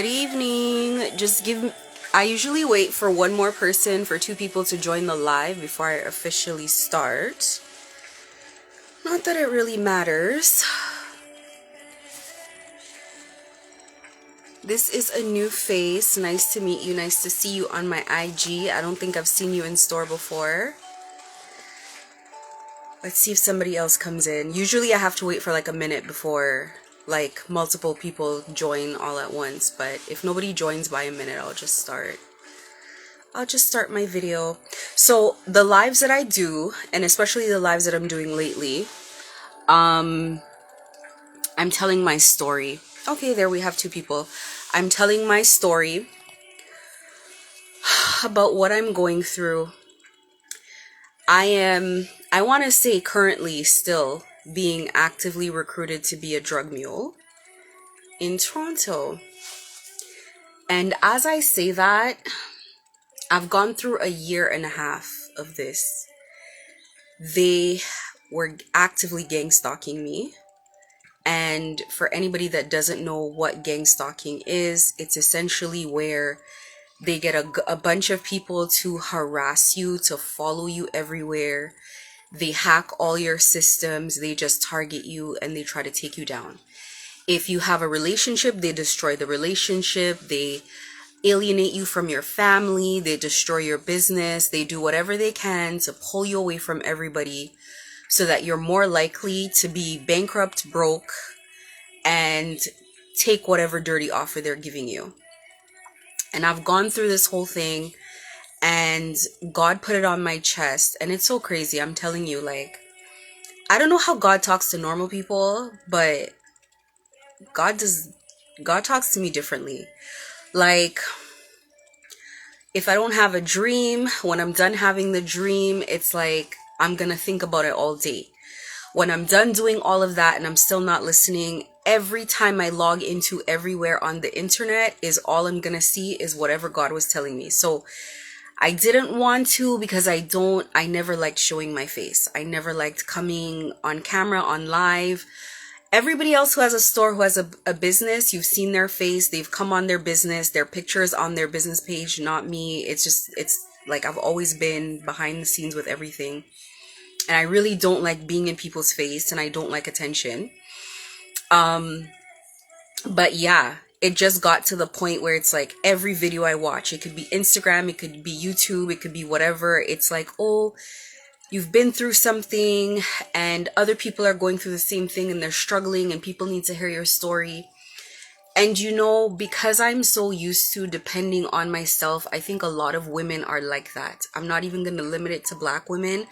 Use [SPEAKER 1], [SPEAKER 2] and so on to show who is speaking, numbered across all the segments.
[SPEAKER 1] Good evening. I usually wait for one more person, for two people to join the live before I officially start. Not that it really matters. This is a new face. Nice to meet you. Nice to see you on my IG. I don't think I've seen you in store before. Let's see if somebody else comes in. Usually I have to wait for like a minute before like multiple people join all at once, but if nobody joins by a minute, I'll just start my video. So the lives that I do, and especially the lives that I'm doing lately, I'm telling my story. Okay, there we have two people. I'm telling my story about what I'm going through. I want to say currently still being actively recruited to be a drug mule in Toronto. And as I say that, I've gone through a year and a half of this. They were actively gang stalking me. And for anybody that doesn't know what gang stalking is, it's essentially where they get a bunch of people to harass you, to follow you everywhere. They hack all your systems, they just target you, and they try to take you down. If you have a relationship, they destroy the relationship, they alienate you from your family, they destroy your business, they do whatever they can to pull you away from everybody so that you're more likely to be bankrupt, broke, and take whatever dirty offer they're giving you. And I've gone through this whole thing, and God put it on my chest, and it's so crazy. I'm telling you, like, I don't know how God talks to normal people, but God talks to me differently. Like, if I don't have a dream, when I'm done having the dream, it's like I'm gonna think about it all day. When I'm done doing all of that and I'm still not listening, every time I log into everywhere on the internet is all I'm gonna see is whatever God was telling me. So I didn't want to, because I never liked showing my face. I never liked coming on camera, on live. Everybody else who has a store, who has a business, you've seen their face, they've come on their business, their pictures on their business page, not me. It's like I've always been behind the scenes with everything. And I really don't like being in people's face, and I don't like attention. But yeah, it just got to the point where it's like every video I watch, it could be Instagram, it could be YouTube, it could be whatever. It's like, oh, you've been through something and other people are going through the same thing and they're struggling and people need to hear your story. And because I'm so used to depending on myself, I think a lot of women are like that. I'm not even going to limit it to Black women.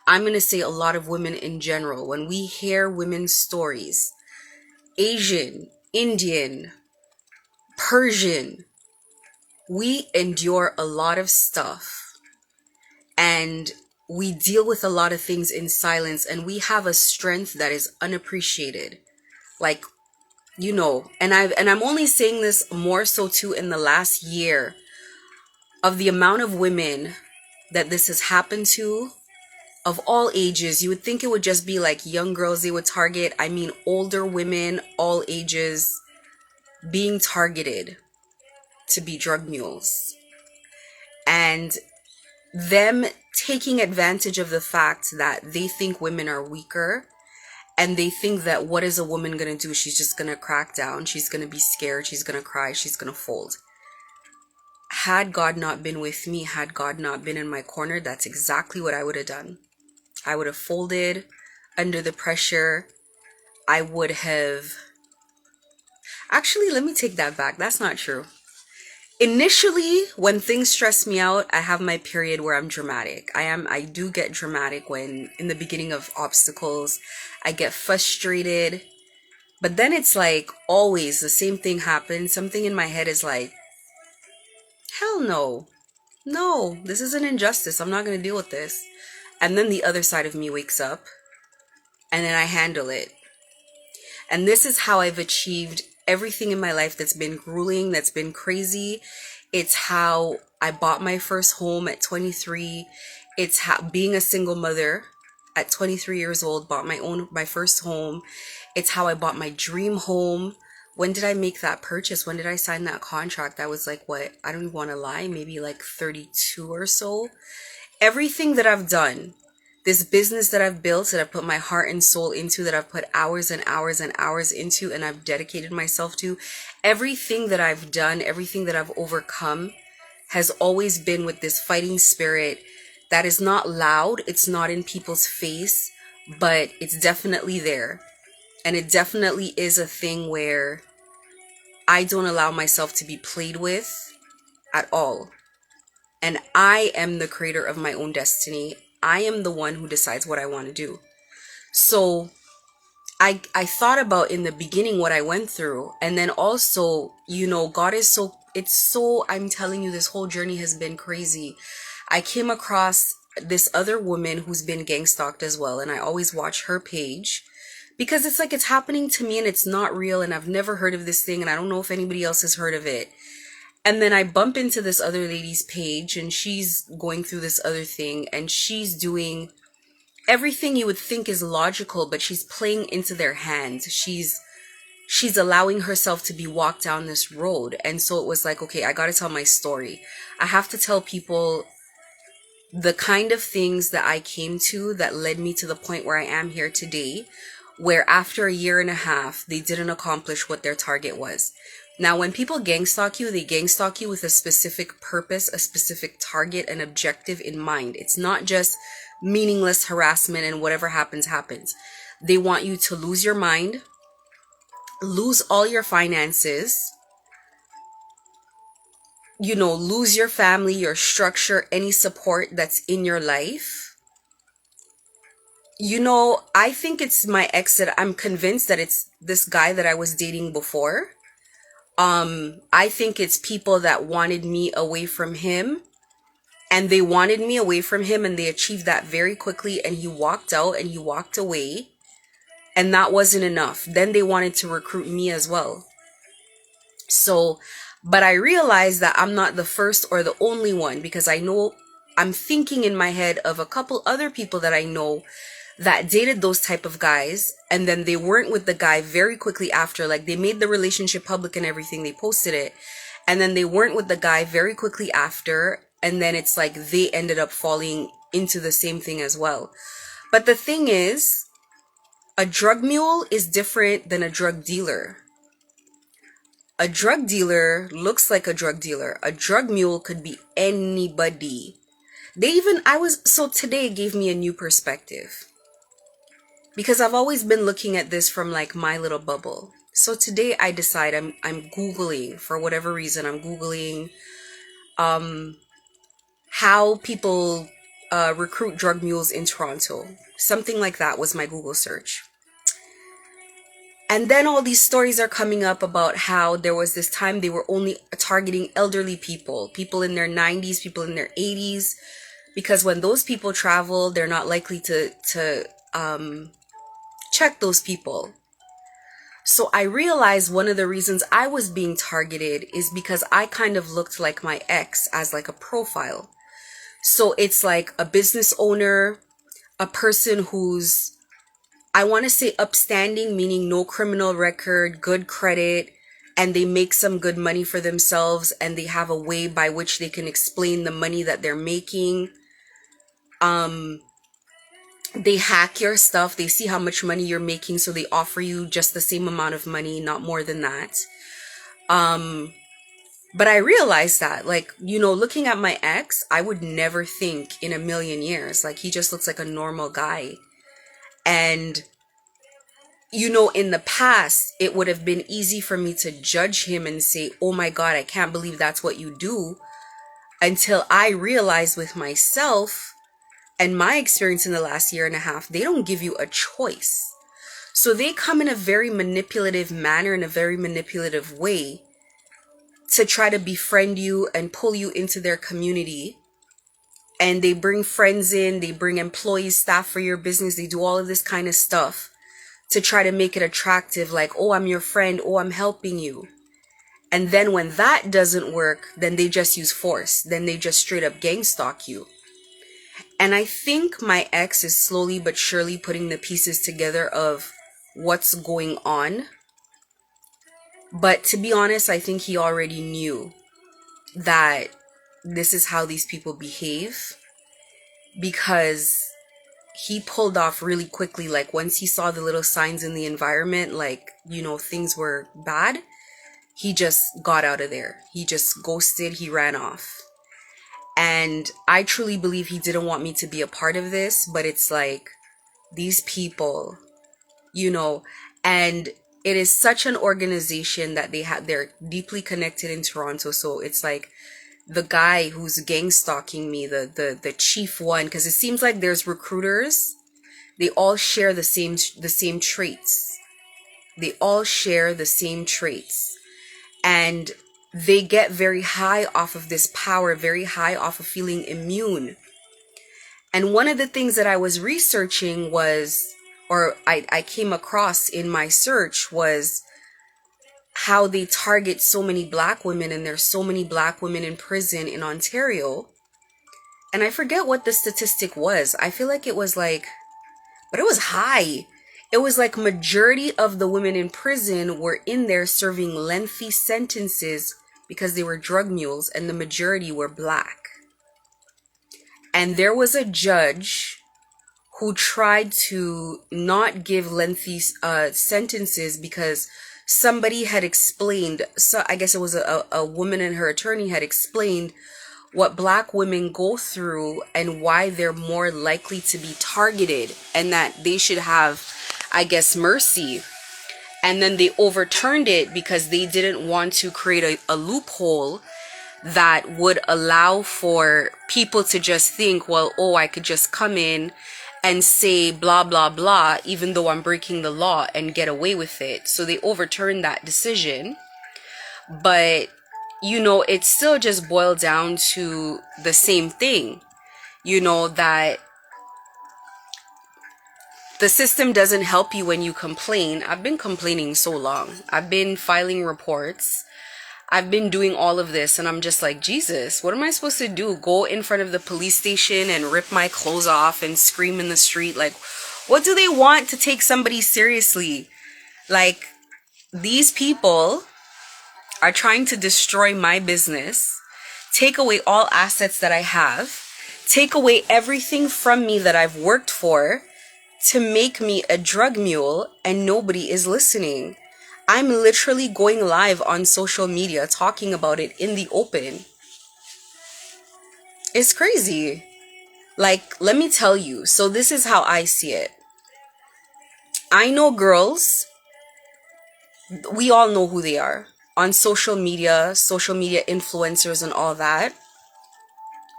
[SPEAKER 1] I'm going to say a lot of women in general. When we hear women's stories, Asian, Indian, Persian, we endure a lot of stuff and we deal with a lot of things in silence, and we have a strength that is unappreciated. Like, and I'm only saying this more so too in the last year, of the amount of women that this has happened to, of all ages. You would think it would just be like young girls they would target. I mean, older women, all ages, being targeted to be drug mules. And them taking advantage of the fact that they think women are weaker, and they think that what is a woman going to do? She's just going to crack down. She's going to be scared. She's going to cry. She's going to fold. Had God not been with me, had God not been in my corner, that's exactly what I would have done. I would have folded under the pressure. I would have... Actually, let me take that back. That's not true. Initially, when things stress me out, I have my period where I'm dramatic. I do get dramatic when, in the beginning of obstacles, I get frustrated. But then it's like, always, the same thing happens. Something in my head is like, hell no. No, this is an injustice. I'm not going to deal with this. And then the other side of me wakes up, and then I handle it. And this is how I've achieved everything in my life that's been grueling, that's been crazy. It's how I bought my first home at 23. It's how being a single mother at 23 years old, bought my first home. It's how I bought my dream home when did I make that purchase? When did I sign that contract? I was like, what? I don't even want to lie, maybe like 32 or so. Everything that I've done, this business that I've built, that I've put my heart and soul into, that I've put hours and hours and hours into, and I've dedicated myself to, everything that I've done, everything that I've overcome has always been with this fighting spirit that is not loud. It's not in people's face, but it's definitely there. And it definitely is a thing where I don't allow myself to be played with at all. And I am the creator of my own destiny. I am the one who decides what I want to do. So I thought about in the beginning what I went through. And then also, God is I'm telling you, this whole journey has been crazy. I came across this other woman who's been gang stalked as well. And I always watch her page because it's like it's happening to me and it's not real. And I've never heard of this thing. And I don't know if anybody else has heard of it. And then I bump into this other lady's page and she's going through this other thing and she's doing everything you would think is logical, but she's playing into their hands. She's allowing herself to be walked down this road. And so it was like, okay, I got to tell my story. I have to tell people the kind of things that I came to that led me to the point where I am here today, where after a year and a half, they didn't accomplish what their target was. Now, when people gang stalk you, they gang stalk you with a specific purpose, a specific target, an objective in mind. It's not just meaningless harassment and whatever happens, happens. They want you to lose your mind, lose all your finances, lose your family, your structure, any support that's in your life. I think it's my ex that I'm convinced that it's this guy that I was dating before. I think it's people that wanted me away from him, and they wanted me away from him and they achieved that very quickly, and he walked out and he walked away, and that wasn't enough. Then they wanted to recruit me as well. So, but I realized that I'm not the first or the only one, because I know I'm thinking in my head of a couple other people that I know that dated those type of guys, and then they weren't with the guy very quickly after. Like, they made the relationship public and everything, they posted it, and then they weren't with the guy very quickly after, and then it's like they ended up falling into the same thing as well. But the thing is, a drug mule is different than a drug dealer. A drug dealer looks like a drug dealer. A drug mule could be anybody. So today gave me a new perspective, because I've always been looking at this from like my little bubble. So today I decide I'm Googling, for whatever reason, I'm Googling how people recruit drug mules in Toronto. Something like that was my Google search. And then all these stories are coming up about how there was this time they were only targeting elderly people in their 90s, people in their 80s, because when those people travel, they're not likely to check those people. So I realized one of the reasons I was being targeted is because I kind of looked like my ex as like a profile. So it's like a business owner, a person who's, I want to say upstanding, meaning no criminal record, good credit, and they make some good money for themselves, and they have a way by which they can explain the money that they're making. They hack your stuff. They see how much money you're making, so they offer you just the same amount of money, not more than that. But I realized that, like, looking at my ex, I would never think in a million years, like, he just looks like a normal guy. And, in the past, it would have been easy for me to judge him and say, oh my God, I can't believe that's what you do. Until I realized with myself and my experience in the last year and a half, they don't give you a choice. So they come in a very manipulative manner, in a very manipulative way, to try to befriend you and pull you into their community. And they bring friends in, they bring employees, staff for your business, they do all of this kind of stuff to try to make it attractive, like, oh, I'm your friend, oh, I'm helping you. And then when that doesn't work, then they just use force. Then they just straight up gang stalk you. And I think my ex is slowly but surely putting the pieces together of what's going on. But to be honest, I think he already knew that this is how these people behave, because he pulled off really quickly. Like once he saw the little signs in the environment, like, you know, things were bad, he just got out of there. He just ghosted, he ran off. And I truly believe he didn't want me to be a part of this, but it's like these people, you know, and it is such an organization that they're deeply connected in Toronto. So it's like the guy who's gang stalking me, the chief one, because it seems like there's recruiters, they all share the same traits. They all share the same traits. And they get very high off of this power, very high off of feeling immune. And one of the things that I was researching was, or I came across in my search, was how they target so many Black women, and there's so many Black women in prison in Ontario. And I forget what the statistic was. I feel like it was like, but it was high. It was like majority of the women in prison were in there serving lengthy sentences because they were drug mules, and the majority were Black. And there was a judge who tried to not give lengthy sentences because somebody had explained, so I guess it was a woman and her attorney had explained what Black women go through and why they're more likely to be targeted, and that they should have, I guess, mercy. And then they overturned it because they didn't want to create a loophole that would allow for people to just think, well, oh, I could just come in and say blah, blah, blah, even though I'm breaking the law, and get away with it. So they overturned that decision. But, you know, it still just boiled down to the same thing, you know, that the system doesn't help you when you complain. I've been complaining so long. I've been filing reports. I've been doing all of this, and I'm just like, Jesus, what am I supposed to do? Go in front of the police station and rip my clothes off and scream in the street? Like, what do they want to take somebody seriously? Like, these people are trying to destroy my business, take away all assets that I have, take away everything from me that I've worked for, to make me a drug mule, and nobody is listening. I'm literally going live on social media talking about it in the open. It's crazy. Like, let me tell you. So this is how I see it. I know girls, we all know who they are, on social media influencers and all that.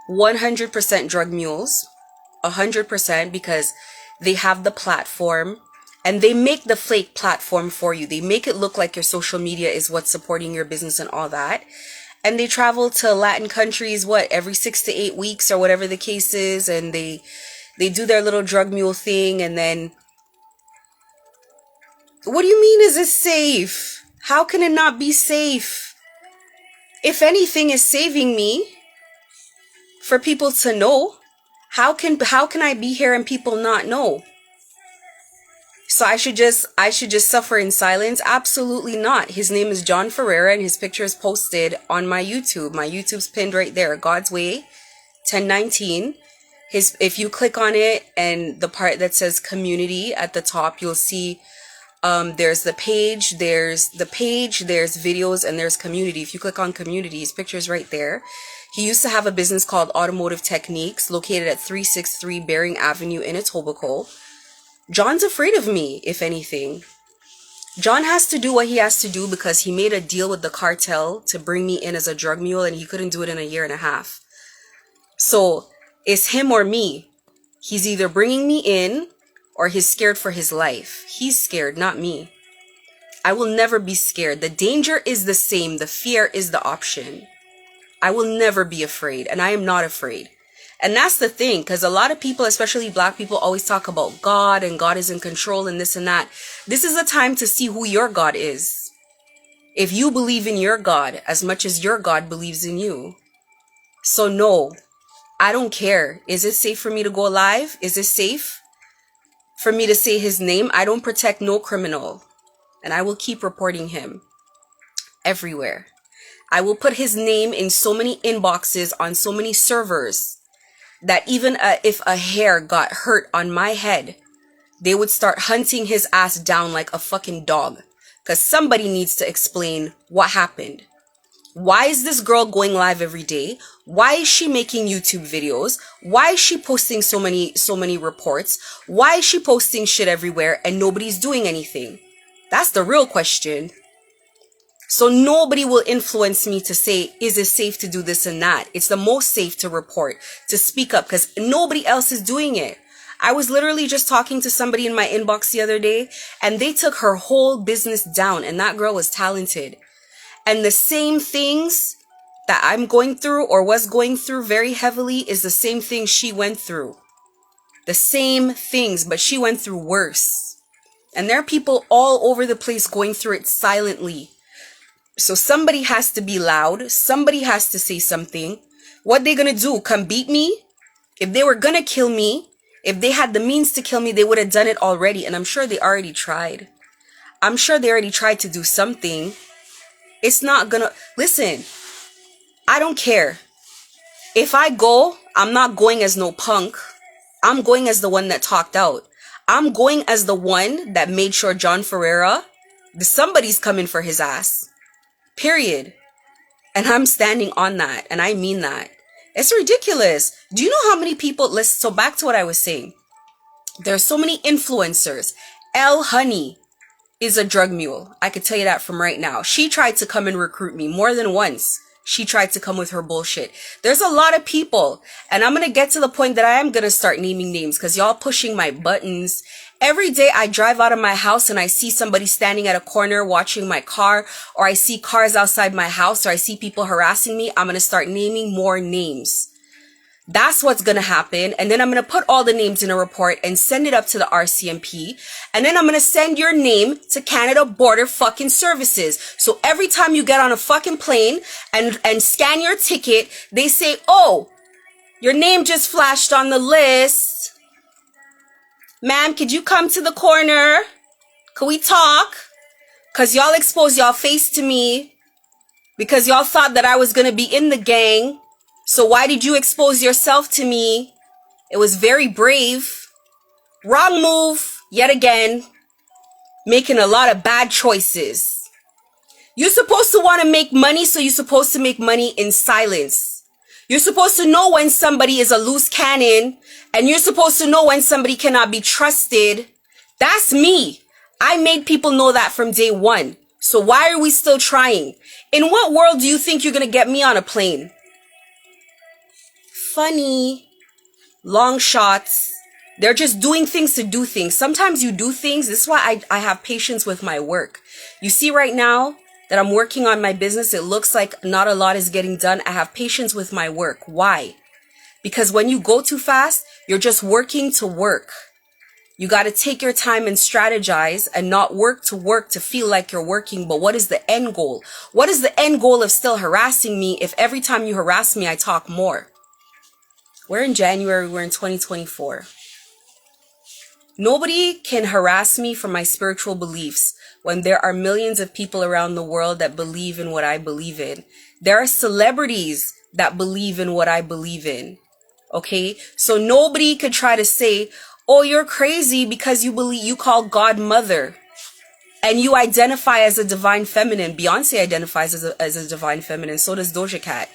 [SPEAKER 1] 100% drug mules. 100%, because they have the platform. And they make the fake platform for you. They make it look like your social media is what's supporting your business and all that. And they travel to Latin countries, every 6 to 8 weeks or whatever the case is. And they do their little drug mule thing. And then, what do you mean, is it safe? How can it not be safe? If anything is saving me for people to know, how can I be here and people not know? So I should just suffer in silence? Absolutely not. His name is John Ferreira, and his picture is posted on my YouTube. My YouTube's pinned right there. God's Way 1019. If you click on it and the part that says community at the top, you'll see there's the page, there's videos, and there's community. If you click on community, his picture's right there. He used to have a business called Automotive Techniques, located at 363 Bering Avenue in Etobicoke. John's afraid of me, if anything. John has to do what he has to do because he made a deal with the cartel to bring me in as a drug mule, and he couldn't do it in a year and a half. So it's him or me. He's either bringing me in or he's scared for his life. He's scared, not me. I will never be scared. The danger is the same. The fear is the option. I will never be afraid, and I am not afraid. And that's the thing, because a lot of people, especially Black people, always talk about God and God is in control and this and that. This is a time to see who your God is. If you believe in your God as much as your God believes in you. So no, I don't care. Is it safe for me to go live? Is it safe for me to say his name? I don't protect no criminal, and I will keep reporting him. everywhere. I will put his name in so many inboxes on so many servers that even if a hair got hurt on my head, they would start hunting his ass down like a fucking dog. Because somebody needs to explain what happened. Why is this girl going live every day? Why is she making YouTube videos? Why is she posting so many reports? Why is she posting shit everywhere and nobody's doing anything? That's the real question. So nobody will influence me to say, is it safe to do this and that? It's the most safe to report, to speak up, because nobody else is doing it. I was literally just talking to somebody in my inbox the other day, and they took her whole business down, and that girl was talented. And the same things that I'm going through or was going through very heavily is the same thing she went through. The same things, but she went through worse. And there are people all over the place going through it silently. So somebody has to be loud. Somebody has to say something. What they gonna do? Come beat me? If they were gonna kill me, if they had the means to kill me, they would have done it already. And I'm sure they already tried. I'm sure they already tried to do something. It's not gonna... Listen, I don't care. If I go, I'm not going as no punk. I'm going as the one that talked out. I'm going as the one that made sure John Ferreira, somebody's coming for his ass. Period. And I'm standing on that. And I mean that. It's ridiculous. Do you know how many people... Listen, so back to what I was saying. There's so many influencers. Elle Honey is a drug mule. I could tell you that from right now. She tried to come and recruit me more than once. She tried to come with her bullshit. There's a lot of people. And I'm going to get to the point that I am going to start naming names because y'all pushing my buttons. Every day I drive out of my house and I see somebody standing at a corner watching my car, or I see cars outside my house, or I see people harassing me. I'm going to start naming more names. That's what's going to happen. And then I'm going to put all the names in a report and send it up to the RCMP. And then I'm going to send your name to Canada Border fucking Services. So every time you get on a fucking plane and scan your ticket, they say, oh, your name just flashed on the list. Ma'am, could you come to the corner? Could we talk? Because y'all exposed y'all face to me because y'all thought that I was going to be in the gang. So why did you expose yourself to me? It was very brave. Wrong move, yet again. Making a lot of bad choices. You're supposed to want to make money, so you're supposed to make money in silence. You're supposed to know when somebody is a loose cannon, and you're supposed to know when somebody cannot be trusted. That's me. I made people know that from day one. So why are we still trying? In what world do you think you're going to get me on a plane? Funny. Long shots. They're just doing things to do things. Sometimes you do things. This is why I have patience with my work. You see right now that I'm working on my business, it looks like not a lot is getting done. I have patience with my work. Why? Because when you go too fast, you're just working to work. You got to take your time and strategize and not work to feel like you're working. But what is the end goal? What is the end goal of still harassing me if every time you harass me, I talk more? We're in January. We're in 2024. Nobody can harass me for my spiritual beliefs when there are millions of people around the world that believe in what I believe in. There are celebrities that believe in what I believe in. Okay? So nobody could try to say, oh, you're crazy because you call God mother and you identify as a divine feminine. Beyonce identifies as a divine feminine. So does Doja Cat.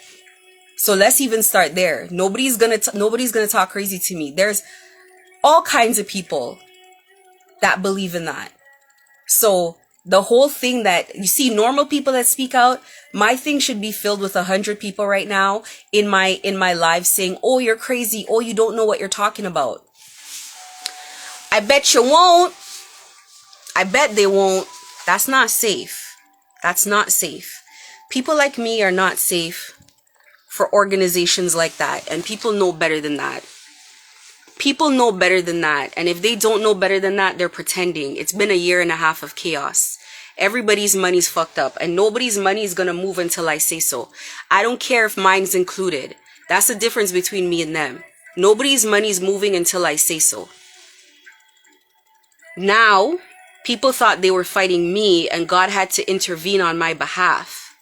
[SPEAKER 1] So let's even start there. Nobody's gonna talk crazy to me. There's all kinds of people that believe in that. So the whole thing that you see, normal people that speak out, my thing should be filled with 100 people right now in my live saying, oh, you're crazy. Oh, you don't know what you're talking about. I bet you won't. I bet they won't. That's not safe. That's not safe. People like me are not safe for organizations like that. And people know better than that. People know better than that. And if they don't know better than that, they're pretending. It's been a year and a half of chaos. Everybody's money's fucked up. And nobody's money is going to move until I say so. I don't care if mine's included. That's the difference between me and them. Nobody's money's moving until I say so. Now, People thought they were fighting me, and God had to intervene on my behalf.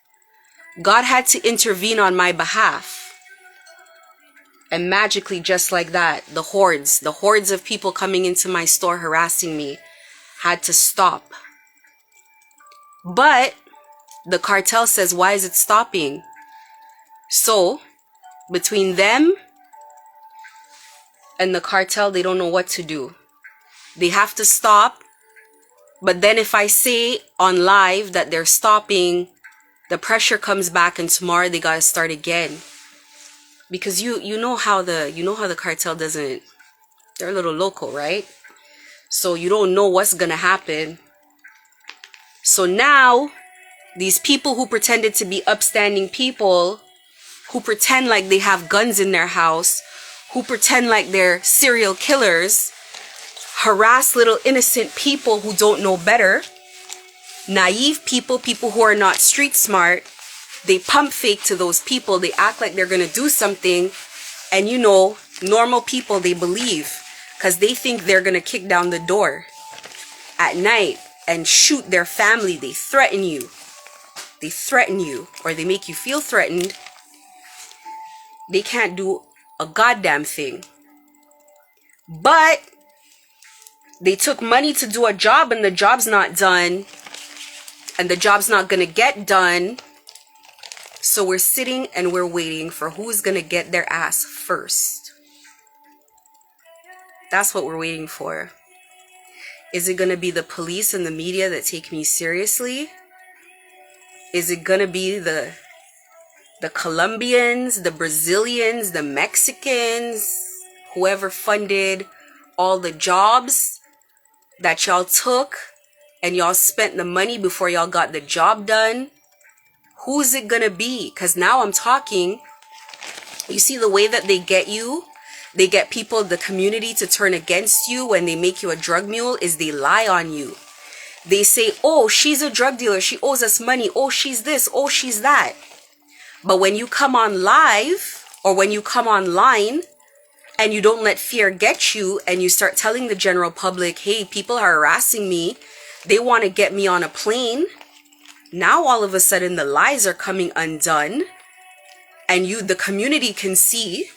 [SPEAKER 1] God had to intervene on my behalf. And magically, just like that, the hordes of people coming into my store harassing me had to stop. But the cartel says, why is it stopping? So, between them and the cartel, they don't know what to do. They have to stop. But then if I say on live that they're stopping, the pressure comes back, and tomorrow they gotta start again. Because you know how the cartel doesn't, they're a little local, right? So you don't know what's gonna happen. So now these people who pretended to be upstanding people, who pretend like they have guns in their house, who pretend like they're serial killers, harass little innocent people who don't know better, naive people, people who are not street smart. They pump fake to those people. They act like they're going to do something. And you know, normal people, they believe, because they think they're going to kick down the door at night and shoot their family. They threaten you. They threaten you, or they make you feel threatened. They can't do a goddamn thing. But they took money to do a job, and the job's not done. And the job's not going to get done. So we're sitting and we're waiting for who's going to get their ass first. That's what we're waiting for. Is it going to be the police and the media that take me seriously? Is it going to be the Colombians, the Brazilians, the Mexicans, whoever funded all the jobs that y'all took and y'all spent the money before y'all got the job done? Who's it gonna be? Because now I'm talking, you see the way that they get you? They get people, the community, to turn against you when they make you a drug mule, is they lie on you. They say, oh, she's a drug dealer, she owes us money, oh, she's this, oh, she's that. But when you come on live, or when you come online, and you don't let fear get you, and you start telling the general public, hey, people are harassing me, they want to get me on a plane. Now all of a sudden the lies are coming undone, and the community can see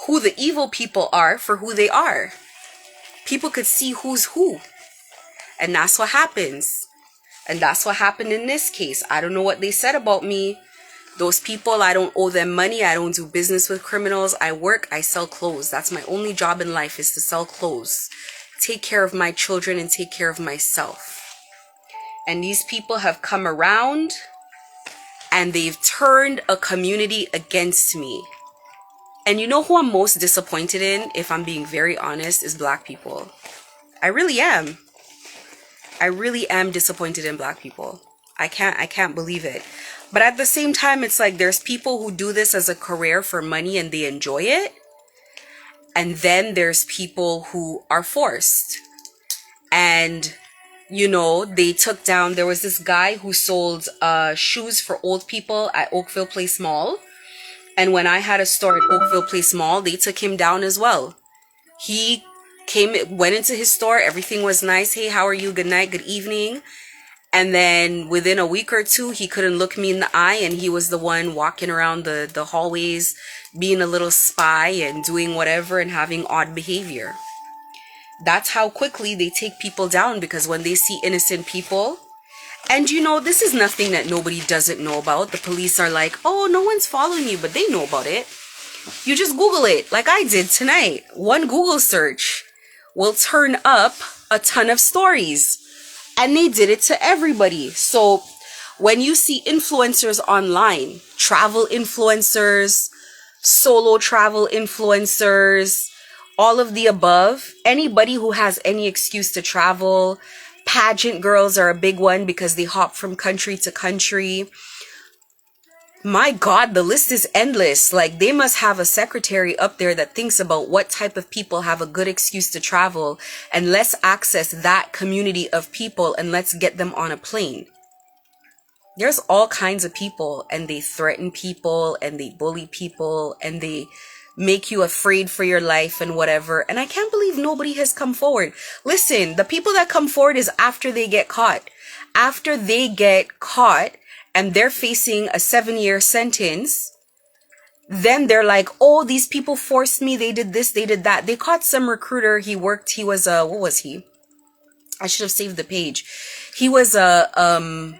[SPEAKER 1] who the evil people are for who they are. People could see who's who. And that's what happens. And that's what happened in this case. I don't know what they said about me. Those people, I don't owe them money. I don't do business with criminals. I work, I sell clothes. That's my only job in life, is to sell clothes. Take care of my children and take care of myself. And these people have come around and they've turned a community against me. And you know who I'm most disappointed in, if I'm being very honest, is black people. I really am. I really am disappointed in black people. I can't believe it. But at the same time, it's like there's people who do this as a career for money and they enjoy it. And then there's people who are forced. And you know, they took down, there was this guy who sold shoes for old people at Oakville Place Mall. And when I had a store at Oakville Place Mall, they took him down as well. He went into his store, everything was nice. Hey, how are you? Good night, good evening. And then within a week or two, he couldn't look me in the eye, and he was the one walking around the hallways, being a little spy and doing whatever and having odd behavior. That's how quickly they take people down, because when they see innocent people, and you know, this is nothing that nobody doesn't know about. The police are like, oh, no one's following you, but they know about it. You just Google it, like I did tonight. One Google search will turn up a ton of stories. And they did it to everybody. So when you see influencers online, travel influencers, solo travel influencers, all of the above, anybody who has any excuse to travel, pageant girls are a big one because they hop from country to country. My God, the list is endless. Like, they must have a secretary up there that thinks about what type of people have a good excuse to travel, and let's access that community of people and let's get them on a plane. There's all kinds of people, and they threaten people and they bully people and they make you afraid for your life and whatever. And I can't believe nobody has come forward. Listen, the people that come forward is after they get caught. After they get caught and they're facing a 7-year sentence, then they're like, oh, these people forced me. They did this, they did that. They caught some recruiter. He was what was he? I should have saved the page. He was an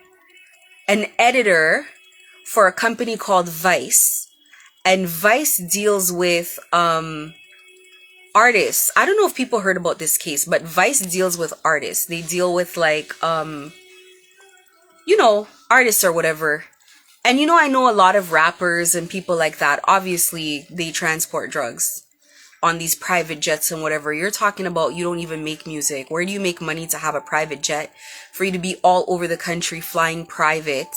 [SPEAKER 1] editor for a company called Vice. And Vice deals with artists. I don't know if people heard about this case, but Vice deals with artists. They deal with like artists or whatever. And I know a lot of rappers and people like that. Obviously, they transport drugs on these private jets and whatever. You're talking about you don't even make music. Where do you make money to have a private jet for you to be all over the country flying private?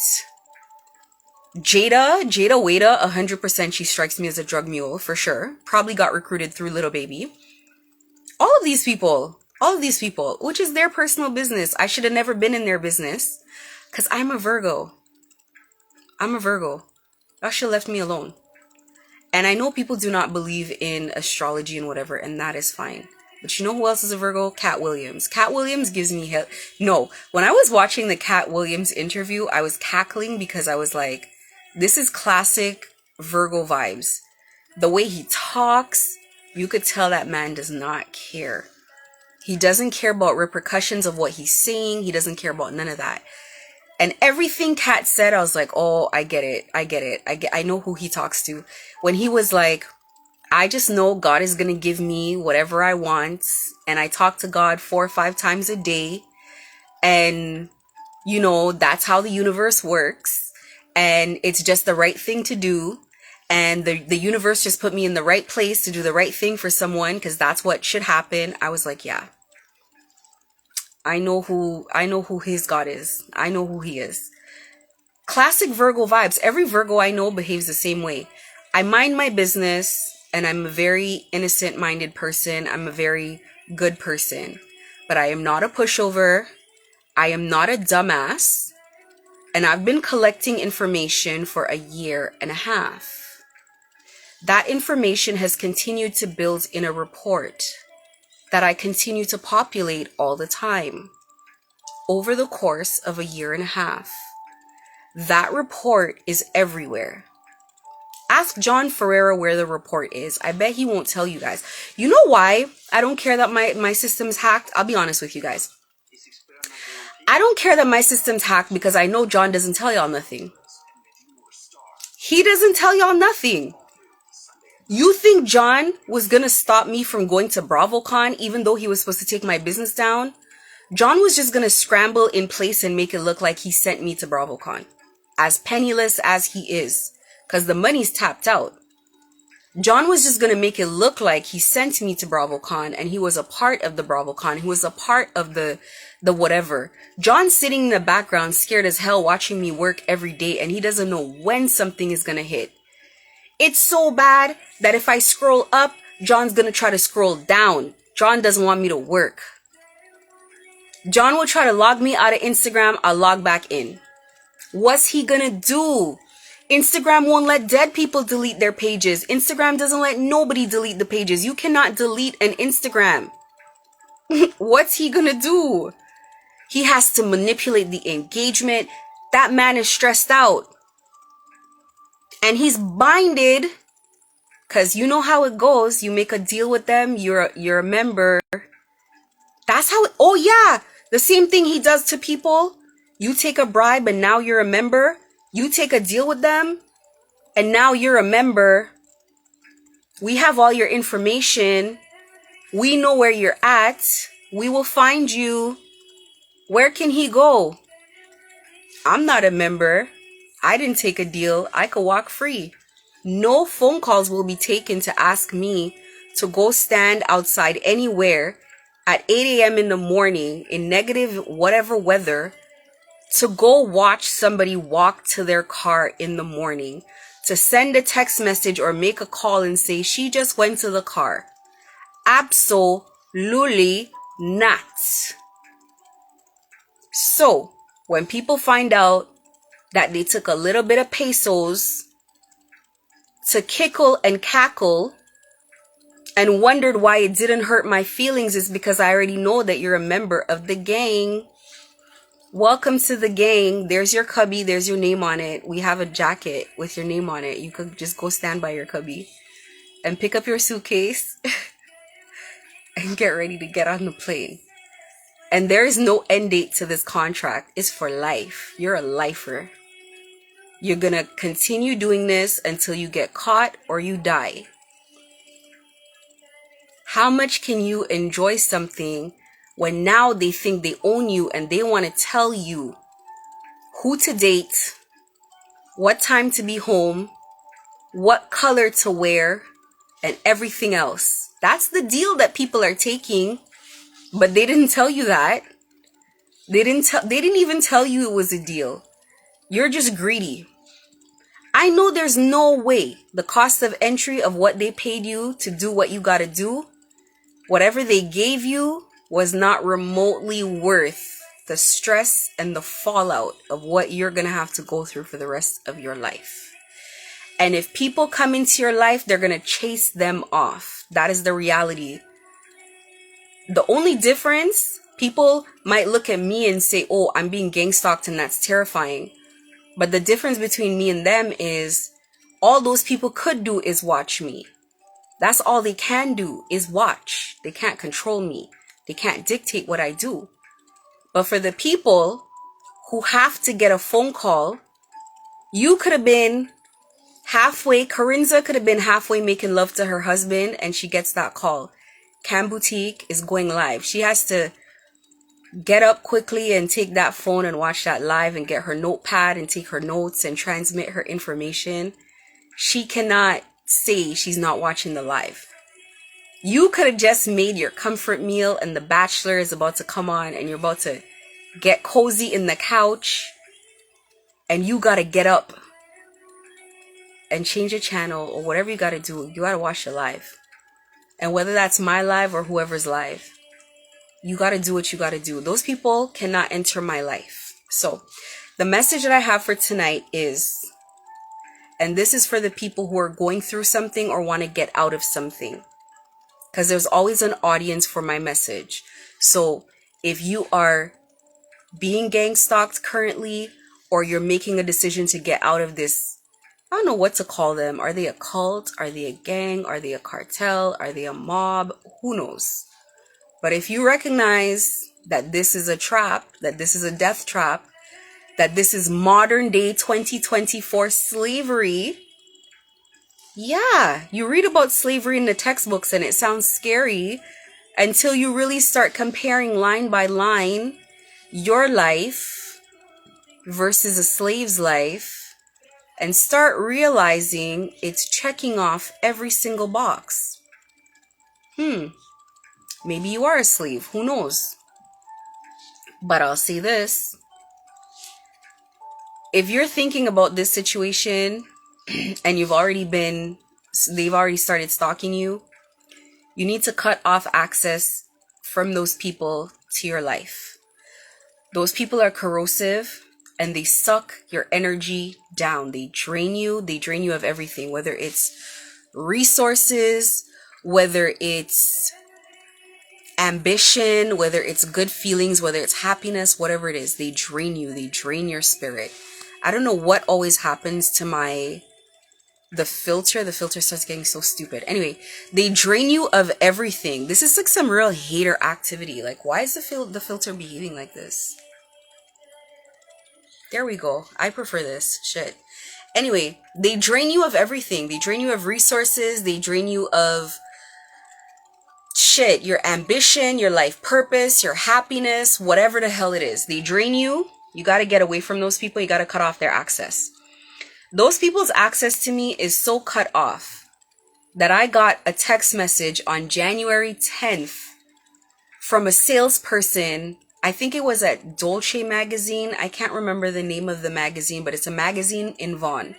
[SPEAKER 1] Jada Wada, 100%, she strikes me as a drug mule for sure. Probably got recruited through Little Baby. All of these people, which is their personal business. I should have never been in their business because I'm a Virgo. Y'all should have left me alone. And I know people do not believe in astrology and whatever, and that is fine. But you know who else is a Virgo? Cat Williams. Cat Williams gives me hell. No, when I was watching the Cat Williams interview, I was cackling because I was like, this is classic Virgo vibes. The way he talks, you could tell that man does not care. He doesn't care about repercussions of what he's saying. He doesn't care about none of that. And everything Cat said, I was like, oh, I get it. I know who he talks to. When he was like, I just know God is going to give me whatever I want. And I talk to God 4 or 5 times a day. And, that's how the universe works. And it's just the right thing to do. And the universe just put me in the right place to do the right thing for someone because that's what should happen. I was like, yeah. I know who his God is. I know who he is. Classic Virgo vibes. Every Virgo I know behaves the same way. I mind my business and I'm a very innocent-minded person. I'm a very good person. But I am not a pushover. I am not a dumbass. And I've been collecting information for 1.5 years. That information has continued to build in a report that I continue to populate all the time over the course of 1.5 years. That report is everywhere. Ask John Ferreira where the report is. I bet he won't tell you guys. You know why I don't care that my system's hacked? I'll be honest with you guys. I don't care that my system's hacked because I know John doesn't tell y'all nothing. He doesn't tell y'all nothing. You think John was going to stop me from going to BravoCon even though he was supposed to take my business down? John was just going to scramble in place and make it look like he sent me to BravoCon. As penniless as he is. Because the money's tapped out. John was just going to make it look like he sent me to BravoCon and he was a part of the BravoCon. He was a part of the whatever. John's sitting in the background scared as hell watching me work every day and he doesn't know when something is going to hit. It's so bad that if I scroll up, John's going to try to scroll down. John doesn't want me to work. John will try to log me out of Instagram. I'll log back in. What's he going to do? Instagram won't let dead people delete their pages. Instagram doesn't let nobody delete the pages. You cannot delete an Instagram. What's he gonna do? He has to manipulate the engagement. That man is stressed out. And he's binded. Because you know how it goes. You make a deal with them. You're a member. That's how oh yeah. The same thing he does to people. You take a bribe and now you're a member. You take a deal with them, and now you're a member. We have all your information. We know where you're at. We will find you. Where can he go? I'm not a member. I didn't take a deal. I could walk free. No phone calls will be taken to ask me to go stand outside anywhere at 8 a.m. in the morning in negative whatever weather to go watch somebody walk to their car in the morning, to send a text message or make a call and say she just went to the car. Absolutely not. So, when people find out that they took a little bit of pesos to kickle and cackle and wondered why it didn't hurt my feelings is because I already know that you're a member of the gang. Welcome to the gang. There's your cubby. There's your name on it. We have a jacket with your name on it. You could just go stand by your cubby and pick up your suitcase and get ready to get on the plane. And there is no end date to this contract. It's for life. You're a lifer. You're going to continue doing this until you get caught or you die. How much can you enjoy something when now they think they own you and they want to tell you who to date, what time to be home, what color to wear, and everything else? That's the deal that people are taking, but they didn't tell you that. They didn't even tell you it was a deal. You're just greedy. I know there's no way the cost of entry of what they paid you to do what you got to do, whatever they gave you, was not remotely worth the stress and the fallout of what you're going to have to go through for the rest of your life. And if people come into your life, they're going to chase them off. That is the reality. The only difference, people might look at me and say, oh, I'm being gang stalked and that's terrifying. But the difference between me and them is all those people could do is watch me. That's all they can do is watch. They can't control me. They can't dictate what I do. But for the people who have to get a phone call, you could have been halfway, Corinza could have been halfway making love to her husband and she gets that call. Cam Boutique is going live. She has to get up quickly and take that phone and watch that live and get her notepad and take her notes and transmit her information. She cannot say she's not watching the live. You could have just made your comfort meal and The Bachelor is about to come on and you're about to get cozy in the couch and you got to get up and change a channel or whatever you got to do. You got to watch the live. And whether that's my live or whoever's live, you got to do what you got to do. Those people cannot enter my life. So the message that I have for tonight is, and this is for the people who are going through something or want to get out of something, because there's always an audience for my message. So if you are being gang stalked currently, or you're making a decision to get out of this, I don't know what to call them. Are they a cult? Are they a gang? Are they a cartel? Are they a mob? Who knows? But if you recognize that this is a trap, that this is a death trap, that this is modern day 2024 slavery, yeah, you read about slavery in the textbooks and it sounds scary until you really start comparing line by line your life versus a slave's life and start realizing it's checking off every single box. Maybe you are a slave, who knows? But I'll say this. If you're thinking about this situation and they've already started stalking you, you need to cut off access from those people to your life. Those people are corrosive and they suck your energy down. They drain you of everything, whether it's resources, whether it's ambition, whether it's good feelings, whether it's happiness, whatever it is. They drain you. They drain your spirit. I don't know what always happens to the filter. The filter starts getting so stupid. Anyway, they drain you of everything. This is like some real hater activity. Like, why is the filter behaving like this? There we go. I prefer this. Shit. Anyway, they drain you of everything. They drain you of resources. They drain you of shit, your ambition, your life purpose, your happiness, whatever the hell it is. They drain you. You got to get away from those people. You got to cut off their access. Those people's access to me is so cut off that I got a text message on January 10th from a salesperson. I think it was at Dolce magazine. I can't remember the name of the magazine, but it's a magazine in Vaughan.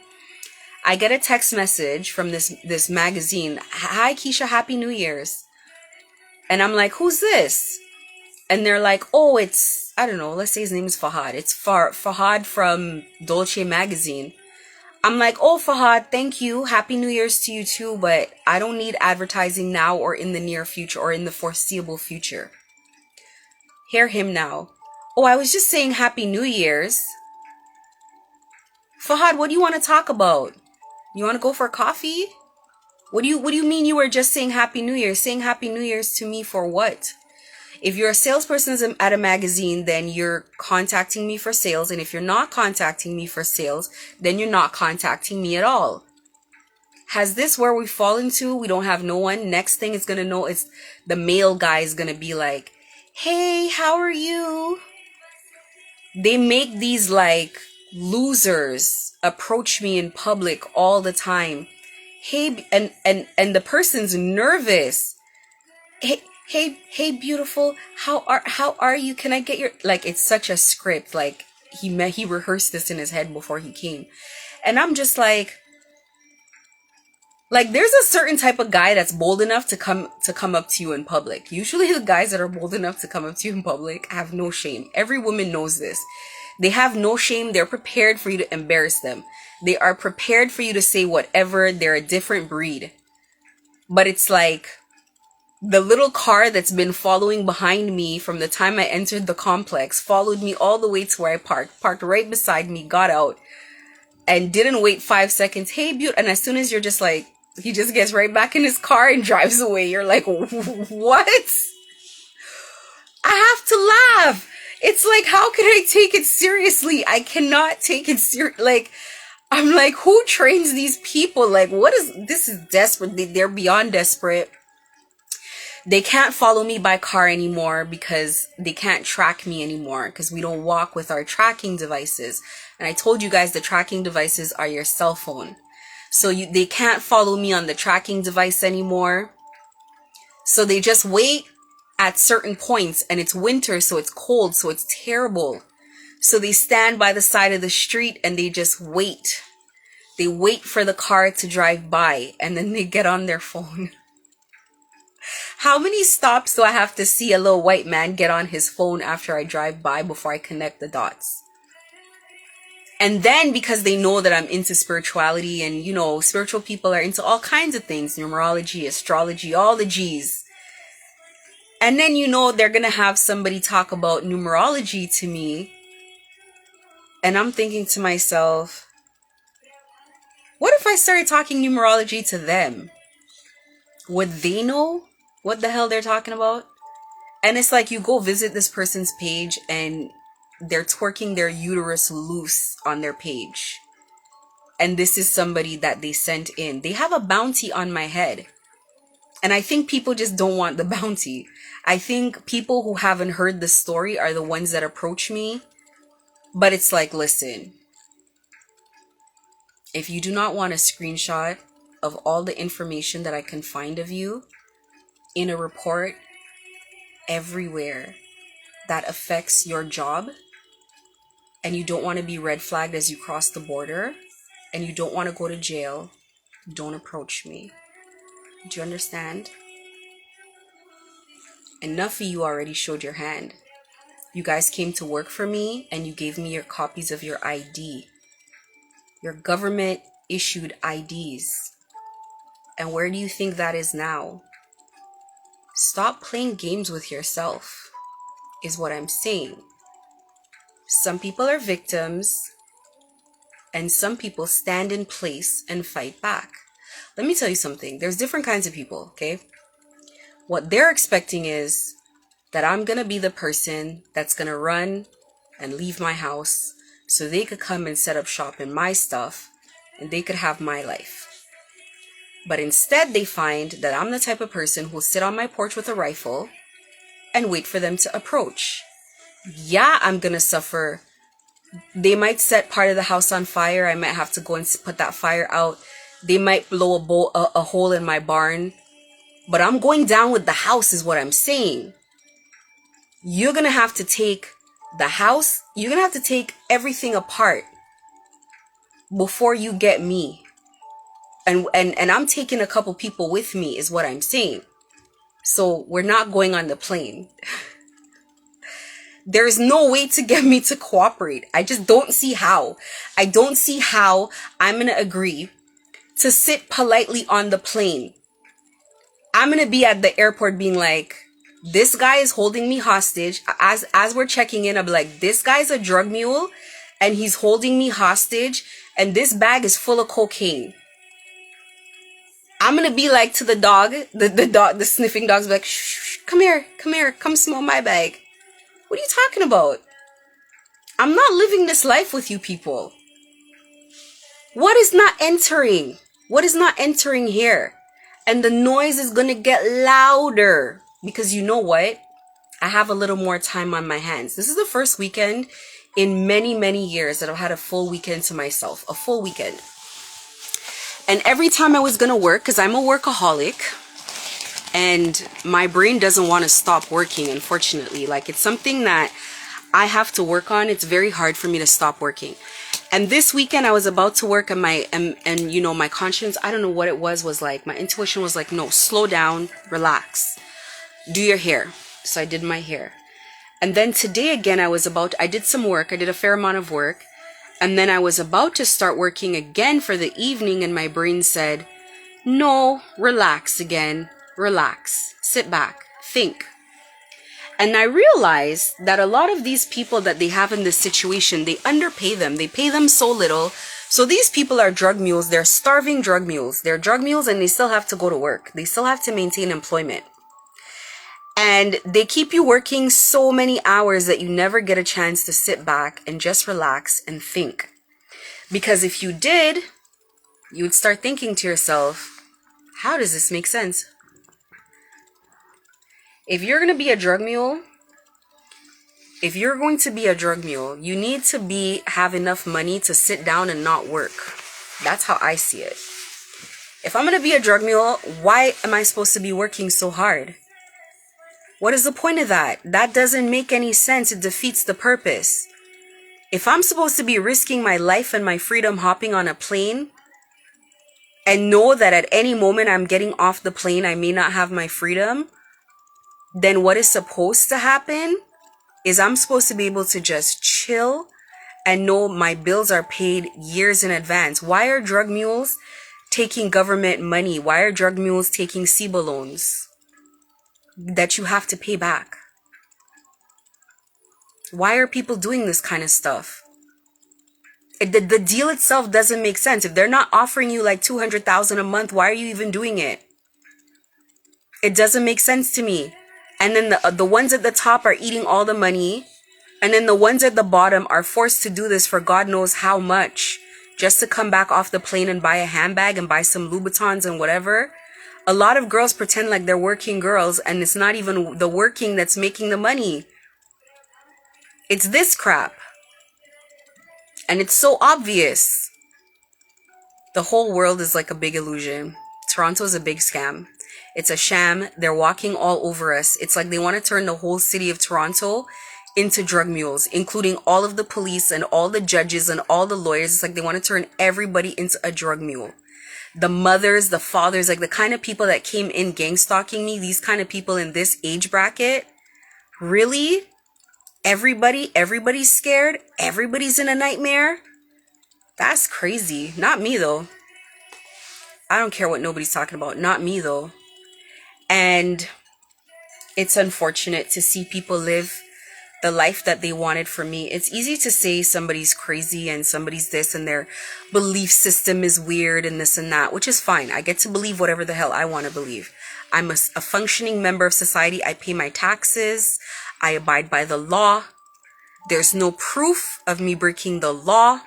[SPEAKER 1] I get a text message from this magazine. Hi, Keisha, Happy New Year's. And I'm like, who's this? And they're like, oh, it's, I don't know, let's say his name is Fahad. It's Fahad from Dolce magazine. I'm like, oh, Fahad, thank you. Happy New Year's to you too, but I don't need advertising now or in the near future or in the foreseeable future. Hear him now. Oh, I was just saying Happy New Year's. Fahad, what do you want to talk about? You want to go for coffee? What do you mean you were just saying Happy New Year? Saying Happy New Year's to me for what? If you're a salesperson at a magazine, then you're contacting me for sales. And if you're not contacting me for sales, then you're not contacting me at all. Has this where we fall into? We don't have no one. Next thing it's going to know is the male guy is going to be like, hey, how are you? They make these like losers approach me in public all the time. Hey, and the person's nervous. Hey, beautiful. How are you? Can I get your, like, it's such a script. Like he rehearsed this in his head before he came. And I'm just like there's a certain type of guy that's bold enough to come up to you in public. Usually the guys that are bold enough to come up to you in public have no shame. Every woman knows this. They have no shame. They're prepared for you to embarrass them. They are prepared for you to say whatever. They're a different breed. But it's like the little car that's been following behind me from the time I entered the complex followed me all the way to where I parked right beside me, got out, and didn't wait 5 seconds. Hey, beaut. And as soon as you're just like, he just gets right back in his car and drives away. You're like, what? I have to laugh. It's like, how can I take it seriously? I cannot take it serious. Like, I'm like, who trains these people? Like, this is desperate. They're beyond desperate. They can't follow me by car anymore because they can't track me anymore because we don't walk with our tracking devices. And I told you guys the tracking devices are your cell phone. So they can't follow me on the tracking device anymore. So they just wait at certain points, and it's winter, so it's cold, so it's terrible. So they stand by the side of the street and they just wait. They wait for the car to drive by, and then they get on their phone. How many stops do I have to see a little white man get on his phone after I drive by before I connect the dots? And then because they know that I'm into spirituality, and you know, spiritual people are into all kinds of things, numerology, astrology, all the G's. And then, you know, they're going to have somebody talk about numerology to me. And I'm thinking to myself, what if I started talking numerology to them? Would they know what the hell they're talking about? And it's like you go visit this person's page and they're twerking their uterus loose on their page. And this is somebody that they sent in. They have a bounty on my head. And I think people just don't want the bounty. I think people who haven't heard the story are the ones that approach me. But it's like, listen, if you do not want a screenshot of all the information that I can find of you in a report everywhere that affects your job, and you don't want to be red flagged as you cross the border, and you don't want to go to jail, don't approach me. Do you understand? Enough of you already showed your hand. You guys came to work for me and you gave me your copies of your ID. Your government issued IDs. And where do you think that is now? Stop playing games with yourself, is what I'm saying. Some people are victims, and some people stand in place and fight back. Let me tell you something. There's different kinds of people, okay? What they're expecting is that I'm going to be the person that's going to run and leave my house so they could come and set up shop in my stuff and they could have my life. But instead they find that I'm the type of person who'll sit on my porch with a rifle and wait for them to approach. Yeah, I'm going to suffer. They might set part of the house on fire. I might have to go and put that fire out. They might blow a hole in my barn. But I'm going down with the house is what I'm saying. You're going to have to take the house. You're going to have to take everything apart before you get me. And I'm taking a couple people with me is what I'm saying. So we're not going on the plane. There's no way to get me to cooperate. I just don't see how. I don't see how I'm going to agree to sit politely on the plane. I'm going to be at the airport being like, this guy is holding me hostage. As we're checking in, I'll be like, this guy's a drug mule and he's holding me hostage and this bag is full of cocaine. I'm going to be like to the dog, the dog, the sniffing dog's like, shh, come here, come smell my bag. What are you talking about? I'm not living this life with you people. What is not entering? What is not entering here? And the noise is going to get louder because you know what? I have a little more time on my hands. This is the first weekend in many, many years that I've had a full weekend to myself, a full weekend. And every time I was going to work, because I'm a workaholic and my brain doesn't want to stop working, unfortunately. Like, it's something that I have to work on. It's very hard for me to stop working. And this weekend I was about to work and you know, my conscience, I don't know what it was like, my intuition was like, no, slow down, relax, do your hair. So I did my hair. And then today again, I did some work. I did a fair amount of work. And then I was about to start working again for the evening and my brain said, no, relax again, relax, sit back, think. And I realized that a lot of these people that they have in this situation, they underpay them. They pay them so little. So these people are drug mules. They're starving drug mules. They're drug mules and they still have to go to work. They still have to maintain employment. And they keep you working so many hours that you never get a chance to sit back and just relax and think. Because if you did, you would start thinking to yourself, how does this make sense? If you're going to be a drug mule, you need to have enough money to sit down and not work. That's how I see it. If I'm going to be a drug mule, why am I supposed to be working so hard? What is the point of that? That doesn't make any sense. It defeats the purpose. If I'm supposed to be risking my life and my freedom hopping on a plane and know that at any moment I'm getting off the plane, I may not have my freedom, then what is supposed to happen is I'm supposed to be able to just chill and know my bills are paid years in advance. Why are drug mules taking government money? Why are drug mules taking SIBA loans that you have to pay back? Why are people doing this kind of stuff? The deal itself doesn't make sense. If they're not offering you like $200,000 a month, why are you even doing it? It doesn't make sense to me. And then the ones at the top are eating all the money. And then the ones at the bottom are forced to do this for God knows how much. Just to come back off the plane and buy a handbag and buy some Louboutins and whatever. A lot of girls pretend like they're working girls. And it's not even the working that's making the money. It's this crap. And it's so obvious. The whole world is like a big illusion. Toronto is a big scam. It's a sham. They're walking all over us. It's like they want to turn the whole city of Toronto into drug mules, including all of the police and all the judges and all the lawyers. It's like they want to turn everybody into a drug mule. The mothers, the fathers, like the kind of people that came in gang stalking me, these kind of people in this age bracket. Really? Everybody's scared? Everybody's in a nightmare? That's crazy. Not me though. I don't care what nobody's talking about. Not me though. And it's unfortunate to see people live the life that they wanted for me. It's easy to say somebody's crazy and somebody's this and their belief system is weird and this and that, which is fine. I get to believe whatever the hell I want to believe. I'm a functioning member of society. I pay my taxes. I abide by the law. There's no proof of me breaking the law.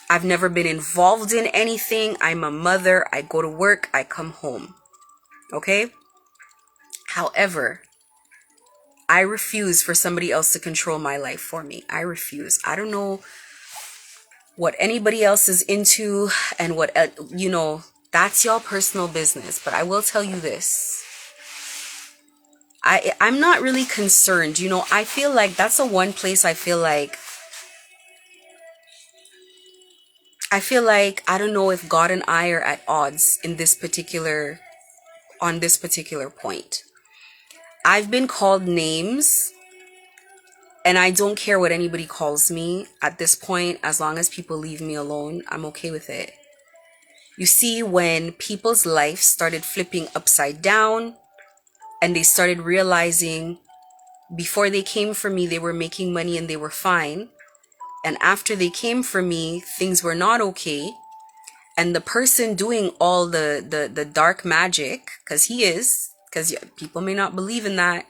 [SPEAKER 1] I've never been involved in anything. I'm a mother. I go to work. I come home. Okay? However, I refuse for somebody else to control my life for me. I refuse. I don't know what anybody else is into and what, that's y'all personal business. But I will tell you this. I'm not really concerned. I feel like that's the one place I feel like I don't know if God and I are at odds on this particular point. I've been called names And I don't care what anybody calls me at this point. As long as people leave me alone, I'm okay with it. You see, when people's life started flipping upside down and they started realizing before they came for me, they were making money and they were fine. And after they came for me, things were not okay. And the person doing all the dark magic, because people may not believe in that.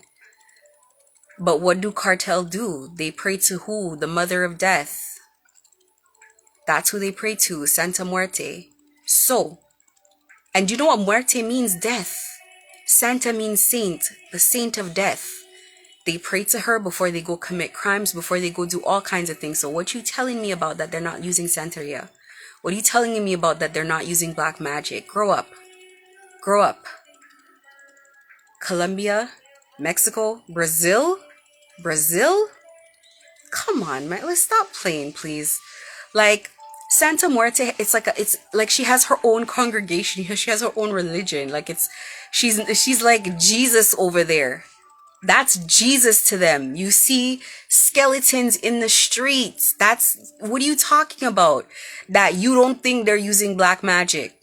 [SPEAKER 1] But what do cartel do? They pray to who? The mother of death. That's who they pray to, Santa Muerte. So, and you know what muerte means? Death. Santa means saint, the saint of death. They pray to her before they go commit crimes, before they go do all kinds of things. So what you telling me about that they're not using Santeria? What are you telling me about that they're not using black magic? Grow up. Grow up. Colombia, Mexico, Brazil? Brazil? Come on, man. Let's stop playing, please. Like, Santa Muerte, it's like she has her own congregation. She has her own religion. Like she's like Jesus over there. That's Jesus to them. You see skeletons in the streets. What are you talking about? That you don't think they're using black magic.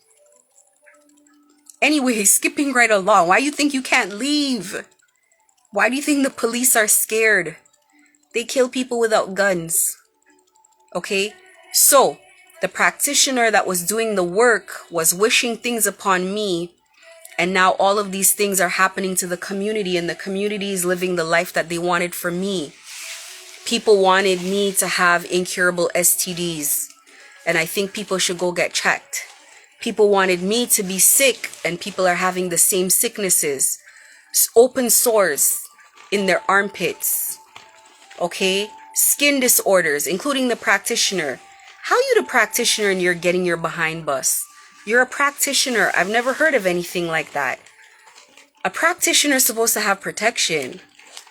[SPEAKER 1] Anyway, skipping right along. Why you think you can't leave? Why do you think the police are scared? They kill people without guns. Okay? So, the practitioner that was doing the work was wishing things upon me, and now all of these things are happening to the community, and the community is living the life that they wanted for me. People wanted me to have incurable STDs, and I think people should go get checked. People wanted me to be sick, and people are having the same sicknesses. Open sores in their armpits. Okay? Skin disorders, including the practitioner. How you the practitioner and you're getting your behind bus? You're a practitioner. I've never heard of anything like that. A practitioner is supposed to have protection.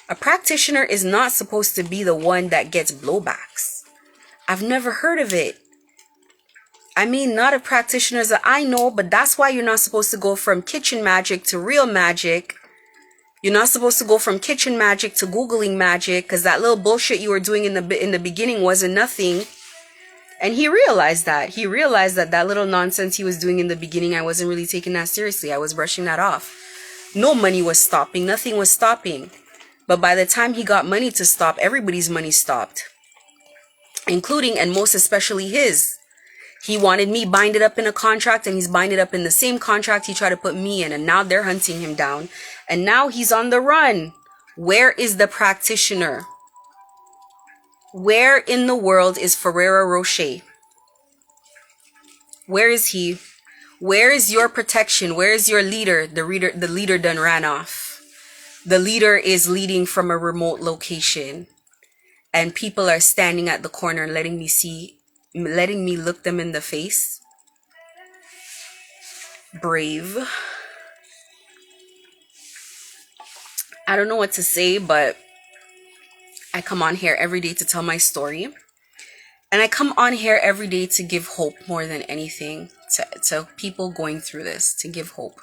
[SPEAKER 1] A practitioner is not supposed to be the one that gets blowbacks. I've never heard of it. I mean, not of practitioners that I know, but that's why you're not supposed to go from kitchen magic to real magic. You're not supposed to go from kitchen magic to Googling magic, because that little bullshit you were doing in the beginning wasn't nothing. And he realized that. He realized that that little nonsense he was doing in the beginning, I wasn't really taking that seriously. I was brushing that off. No money was stopping. Nothing was stopping. But by the time he got money to stop, everybody's money stopped. Including and most especially his. He wanted me binded up in a contract, and he's binded up in the same contract he tried to put me in. And now they're hunting him down. And now he's on the run. Where is the practitioner? Where in the world is Ferrero Rocher? Where is he? Where is your protection? Where is your leader? The leader done ran off. The leader is leading from a remote location. And people are standing at the corner letting me look them in the face. Brave. I don't know what to say, but I come on here every day to tell my story. And I come on here every day to give hope more than anything to people going through this, to give hope.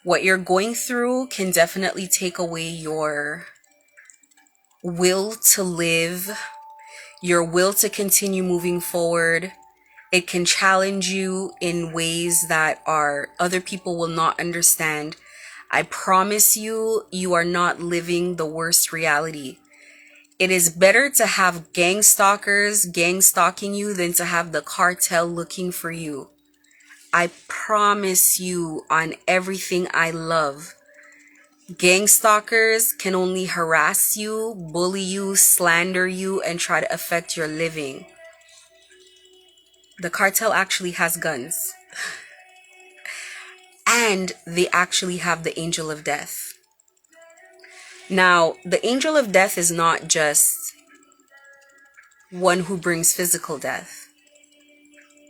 [SPEAKER 1] What you're going through can definitely take away your will to live, your will to continue moving forward. It can challenge you in ways that other people will not understand. I promise you, you are not living the worst reality. It is better to have gang stalkers gang stalking you than to have the cartel looking for you. I promise you on everything I love. Gang stalkers can only harass you, bully you, slander you, and try to affect your living. The cartel actually has guns. And they actually have the angel of death. Now, the angel of death is not just one who brings physical death.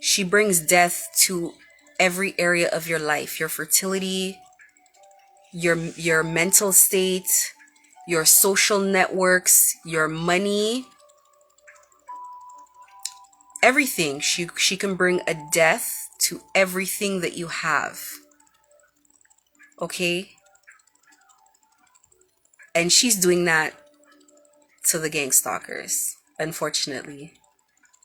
[SPEAKER 1] She brings death to every area of your life, your fertility, your mental state, your social networks, your money, everything. She can bring a death to everything that you have. Okay? And she's doing that to the gang stalkers, unfortunately.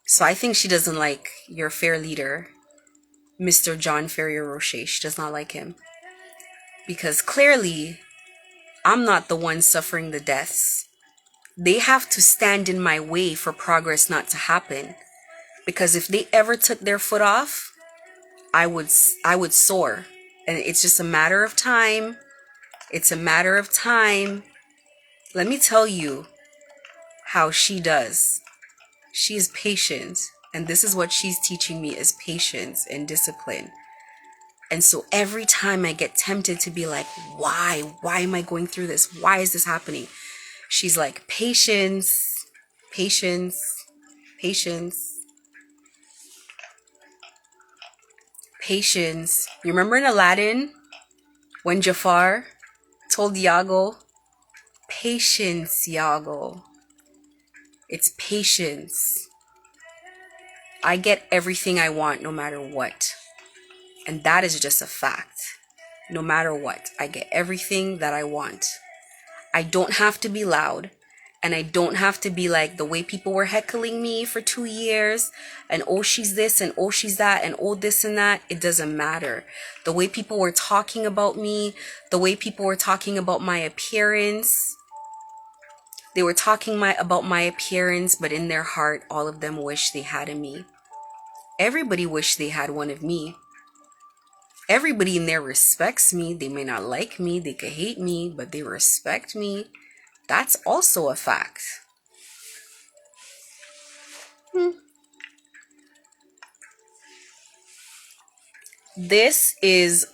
[SPEAKER 1] So I think she doesn't like your fair leader, Mr. John Ferrier Rocher. She does not like him. Because clearly, I'm not the one suffering the deaths. They have to stand in my way for progress not to happen. Because if they ever took their foot off, I would soar. And it's just a matter of time. It's a matter of time. Let me tell you how she does. She is patient. And this is what she's teaching me, is patience and discipline. And so every time I get tempted to be like, why? Why am I going through this? Why is this happening? She's like, patience, patience, patience, patience. You remember in Aladdin when Jafar told Iago, patience, Iago. It's patience. I get everything I want no matter what. And that is just a fact. No matter what, I get everything that I want. I don't have to be loud. And I don't have to be like the way people were heckling me for 2 years. And oh, she's this and oh, she's that and oh, this and that. It doesn't matter. The way people were talking about me, the way people were talking about my appearance. They were talking about my appearance, but in their heart, all of them wish they had a me. Everybody wished they had one of me. Everybody in there respects me. They may not like me. They could hate me, but they respect me. That's also a fact. This is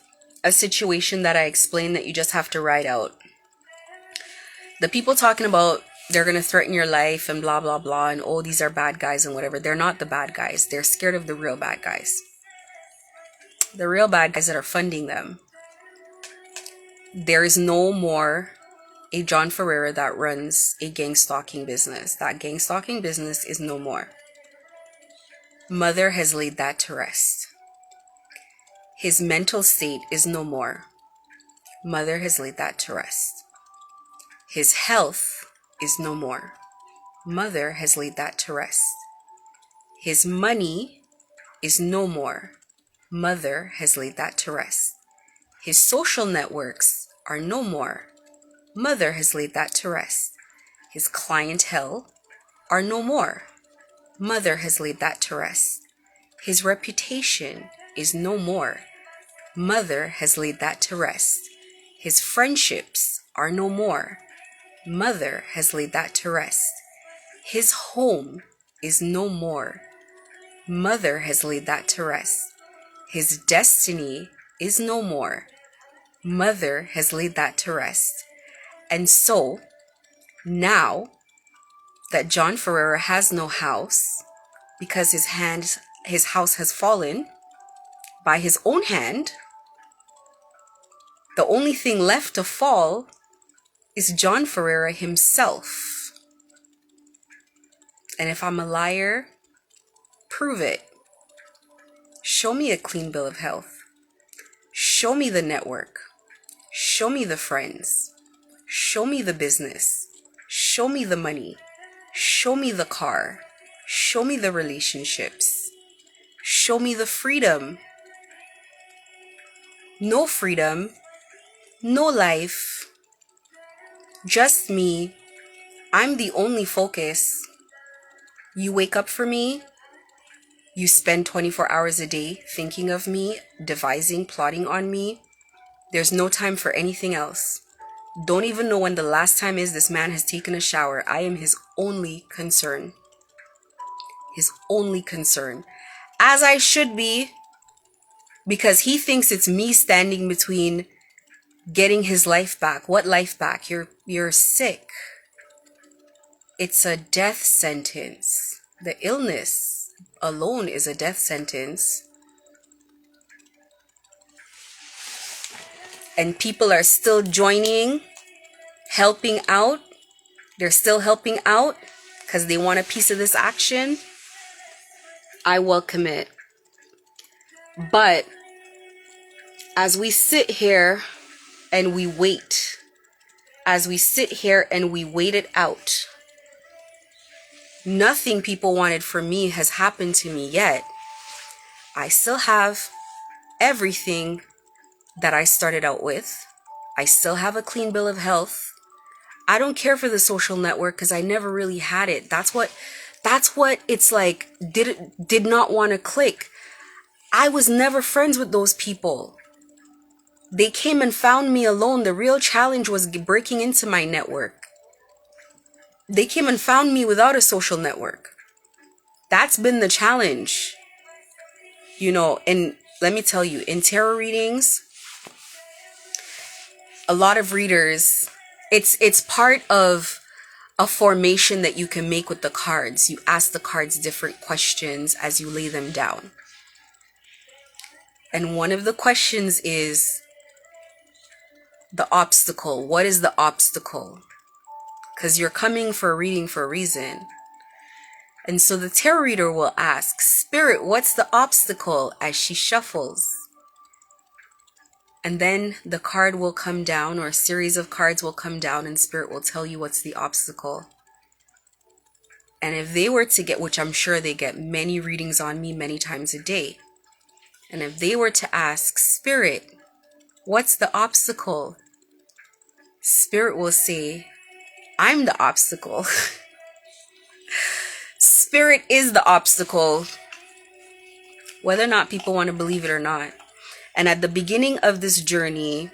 [SPEAKER 1] a situation that I explained that you just have to ride out. The people talking about they're going to threaten your life and blah, blah, blah, and oh, these are bad guys and whatever. They're not the bad guys. They're scared of the real bad guys. The real bad guys that are funding them. There is no more a John Ferreira that runs a gang stalking business. That gang stalking business is no more. Mother has laid that to rest. His mental state is no more. Mother has laid that to rest. His health is no more. Mother has laid that to rest. His money is no more. Mother has laid that to rest. His social networks are no more. Mother has laid that to rest. His clientele are no more. Mother has laid that to rest. His reputation is no more. Mother has laid that to rest. His friendships are no more. Mother has laid that to rest. His home is no more. Mother has laid that to rest. His destiny is no more. Mother has laid that to rest. And so, now that John Ferreira has no house, because his house has fallen by his own hand, the only thing left to fall is John Ferreira himself. And if I'm a liar, prove it. Show me a clean bill of health. Show me the network. Show me the friends. Show me the business. Show me the money. Show me the car. Show me the relationships. Show me the freedom. No freedom. No life. Just me. I'm the only focus. You wake up for me. You spend 24 hours a day thinking of me, devising, plotting on me. There's no time for anything else. Don't even know when the last time is this man has taken a shower. I am his only concern. His only concern. As I should be, because he thinks it's me standing between getting his life back. What life back? You're sick. It's a death sentence. The illness alone is a death sentence. And people are still joining, helping out. They're still helping out because they want a piece of this action. I welcome it. But as we sit here and we wait, as we sit here and we wait it out, Nothing people wanted from me has happened to me yet. I still have everything that I started out with. I still have a clean bill of health. I don't care for the social network because I never really had it. That's what it's like did not want to click. I was never friends with those people. They came and found me alone. The real challenge was breaking into my network. They came and found me without a social network. That's been the challenge. And let me tell you, in tarot readings, a lot of readers, it's part of a formation that you can make with the cards. You ask the cards different questions as you lay them down. And one of the questions is the obstacle. What is the obstacle? Because you're coming for a reading for a reason. And so the tarot reader will ask, Spirit, what's the obstacle, as she shuffles? And then the card will come down, or a series of cards will come down, and Spirit will tell you what's the obstacle. And if they were to get, which I'm sure they get many readings on me many times a day, and if they were to ask, Spirit, what's the obstacle? Spirit will say, I'm the obstacle. Spirit is the obstacle, whether or not people want to believe it or not. And at the beginning of this journey,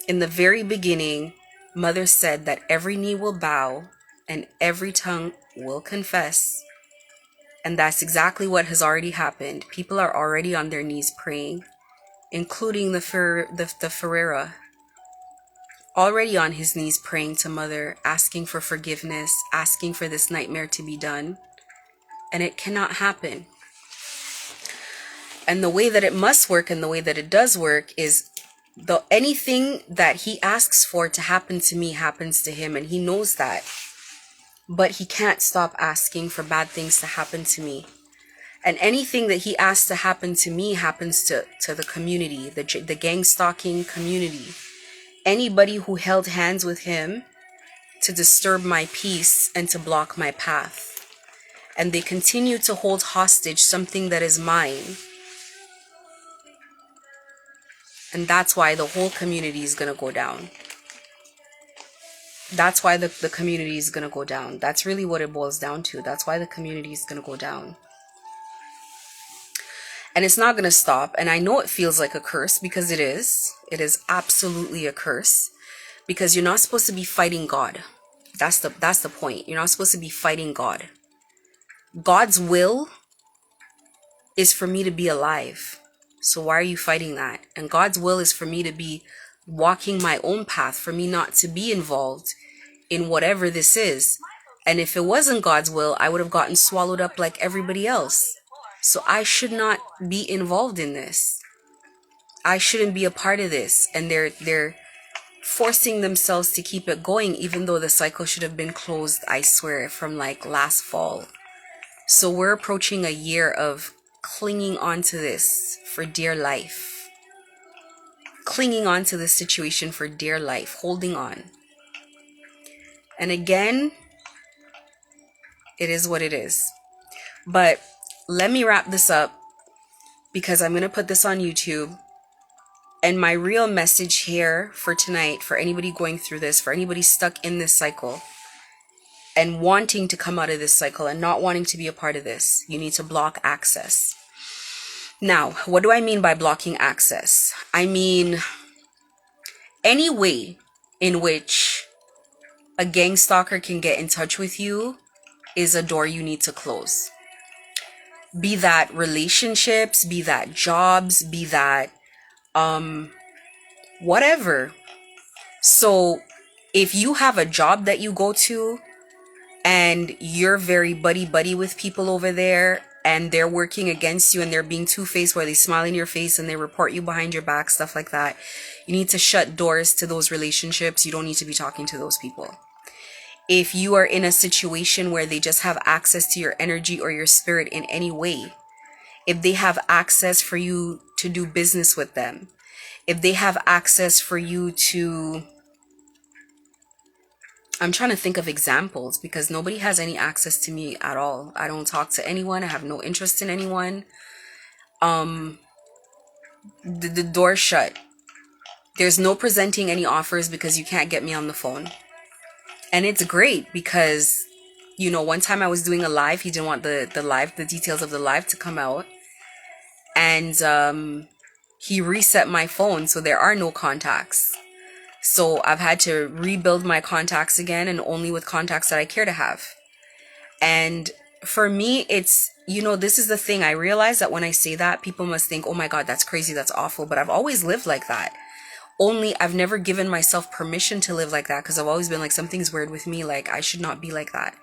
[SPEAKER 1] in the very beginning, Mother said that every knee will bow and every tongue will confess. And that's exactly what has already happened. People are already on their knees praying, including the Ferreira, already on his knees praying to Mother, asking for forgiveness, asking for this nightmare to be done. And it cannot happen. And the way that it must work and the way that it does work is anything that he asks for to happen to me happens to him, and he knows that. But he can't stop asking for bad things to happen to me. And anything that he asks to happen to me happens to the community, the gang stalking community. Anybody who held hands with him to disturb my peace and to block my path. And they continue to hold hostage something that is mine. And that's why the whole community is going to go down. That's why the community is going to go down. That's really what it boils down to. That's why the community is going to go down. And it's not going to stop. And I know it feels like a curse, because it is. It is absolutely a curse. Because you're not supposed to be fighting God. That's the point. You're not supposed to be fighting God. God's will is for me to be alive. So why are you fighting that? And God's will is for me to be walking my own path, for me not to be involved in whatever this is. And if it wasn't God's will, I would have gotten swallowed up like everybody else. So I should not be involved in this. I shouldn't be a part of this. And they're forcing themselves to keep it going, even though the cycle should have been closed, I swear, from like last fall. So we're approaching a year of clinging on to this for dear life. Clinging on to this situation for dear life. Holding on. And again, it is what it is. But let me wrap this up, because I'm going to put this on YouTube. And my real message here for tonight, for anybody going through this, for anybody stuck in this cycle and wanting to come out of this cycle and not wanting to be a part of this, you need to block access. Now, what do I mean by blocking access? I mean any way in which a gang stalker can get in touch with you is a door you need to close. Be that relationships, be that jobs, be that whatever. So if you have a job that you go to and you're very buddy with people over there, and they're working against you and they're being two-faced, where they smile in your face and they report you behind your back, stuff like that, you need to shut doors to those relationships. You don't need to be talking to those people. If you are in a situation where they just have access to your energy or your spirit in any way, if they have access for you to do business with them, if they have access for you to I'm trying to think of examples because nobody has any access to me at all. I don't talk to anyone. I have no interest in anyone. The door shut. There's no presenting any offers because you can't get me on the phone. And it's great because, one time I was doing a live. He didn't want the details of the live to come out. And he reset my phone, so there are no contacts. So I've had to rebuild my contacts again, and only with contacts that I care to have. And for me, it's, this is the thing. I realize that when I say that, people must think, oh my God, that's crazy, that's awful. But I've always lived like that. Only I've never given myself permission to live like that because I've always been like, something's weird with me. Like, I should not be like that.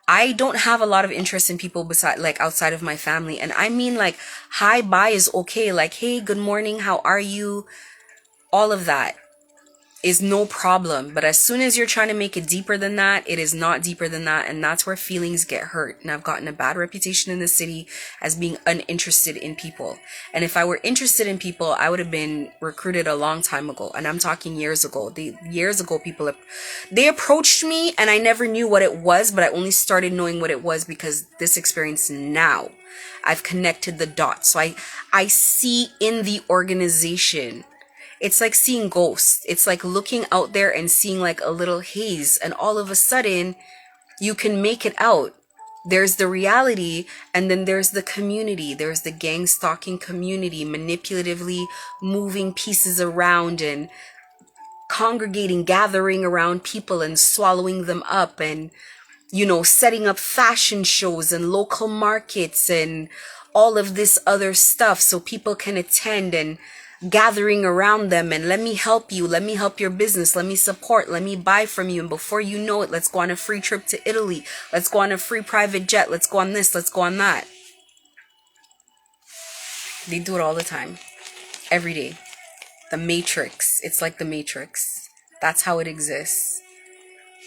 [SPEAKER 1] I don't have a lot of interest in people outside of my family. And I mean, like, hi, bye is okay. Like, hey, good morning, how are you? All of that is no problem. But as soon as you're trying to make it deeper than that, it is not deeper than that. And that's where feelings get hurt. And I've gotten a bad reputation in the city as being uninterested in people. And if I were interested in people, I would have been recruited a long time ago. And I'm talking years ago. Years ago, they approached me and I never knew what it was, but I only started knowing what it was because this experience now, I've connected the dots. So I see in the organization. It's like seeing ghosts. It's like looking out there and seeing like a little haze, and all of a sudden you can make it out. There's the reality, and then there's the community. There's the gang stalking community, manipulatively moving pieces around and congregating, gathering around people and swallowing them up, and setting up fashion shows and local markets and all of this other stuff so people can attend, and gathering around them and let me help you, let me help your business, let me support, let me buy from you, and before you know it, let's go on a free trip to Italy, let's go on a free private jet, let's go on this, let's go on that. They do it all the time, every day. The Matrix, it's like the Matrix. That's how it exists.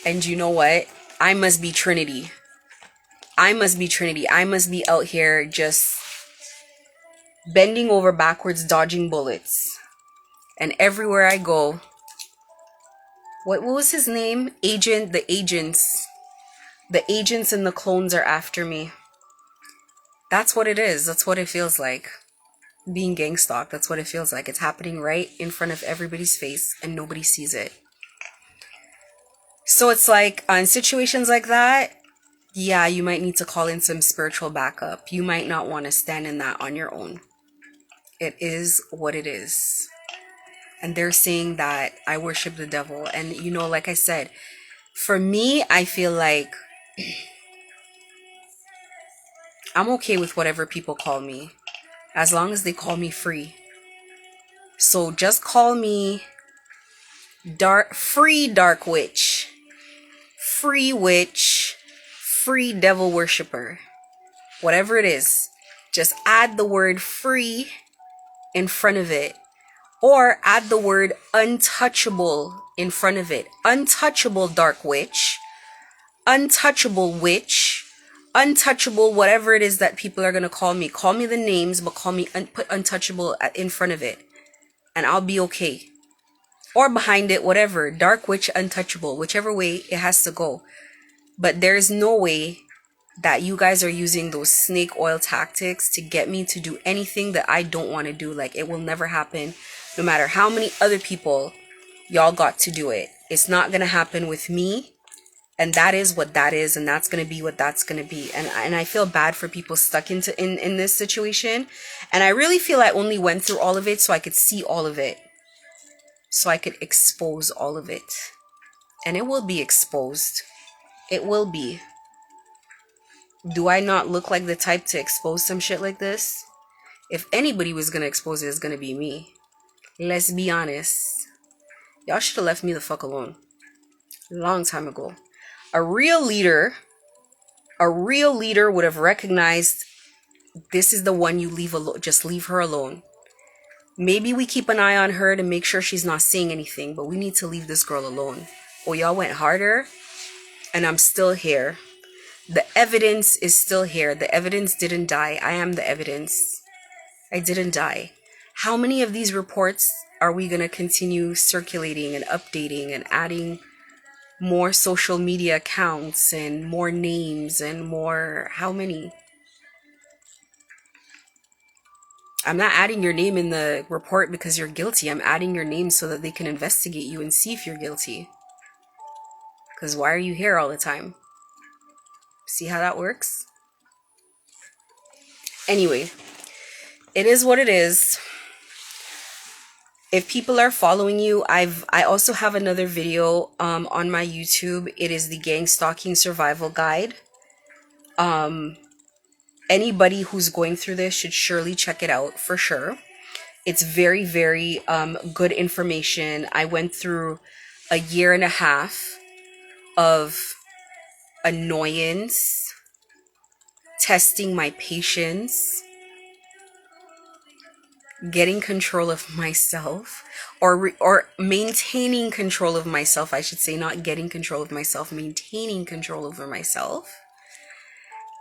[SPEAKER 1] And you know what? I must be Trinity. I must be out here just bending over backwards, dodging bullets. And everywhere I go, what was his name? The agents and the clones are after me. That's what it is. That's what it feels like. Being gang stalked, that's what it feels like. It's happening right in front of everybody's face and nobody sees it. So it's like, in situations like that, yeah, you might need to call in some spiritual backup. You might not want to stand in that on your own. It is what it is. And they're saying that I worship the devil. And, like I said, for me, I feel like I'm okay with whatever people call me, as long as they call me free. So just call me free dark witch, free witch, free devil worshiper, whatever it is. Just add the word free in front of it, or add the word untouchable in front of it. Untouchable dark witch, untouchable witch, untouchable, whatever it is that people are going to call me. Call me the names, but put untouchable in front of it, and I'll be okay. Or behind it, whatever. Dark witch, untouchable, whichever way it has to go. But there's no way that you guys are using those snake oil tactics to get me to do anything that I don't want to do. Like, it will never happen, no matter how many other people y'all got to do it. It's not going to happen with me. And that is what that is, and that's going to be what that's going to be. And I feel bad for people stuck in this situation. And I really feel I only went through all of it so I could see all of it. So I could expose all of it. And it will be exposed. It will be. Do I not look like the type to expose some shit like this? If anybody was going to expose it, it's going to be me. Let's be honest. Y'all should have left me the fuck alone. A long time ago. A real leader would have recognized this is the one you leave alone. Just leave her alone. Maybe we keep an eye on her to make sure she's not saying anything, but we need to leave this girl alone. Oh, y'all went harder, and I'm still here. The evidence is still here. The evidence didn't die. I am the evidence. I didn't die. How many of these reports are we going to continue circulating and updating and adding more social media accounts and more names and more, how many? I'm not adding your name in the report because you're guilty. I'm adding your name so that they can investigate you and see if you're guilty. Because why are you here all the time? See how that works? Anyway, it is what it is. If people are following you, I also have another video on my YouTube. It is the gang stalking survival guide. Anybody who's going through this should surely check it out for sure. It's very, very good information. I went through a year and a half of annoyance, testing my patience, getting control of myself, or maintaining control of myself, I should say, not getting control of myself, maintaining control over myself,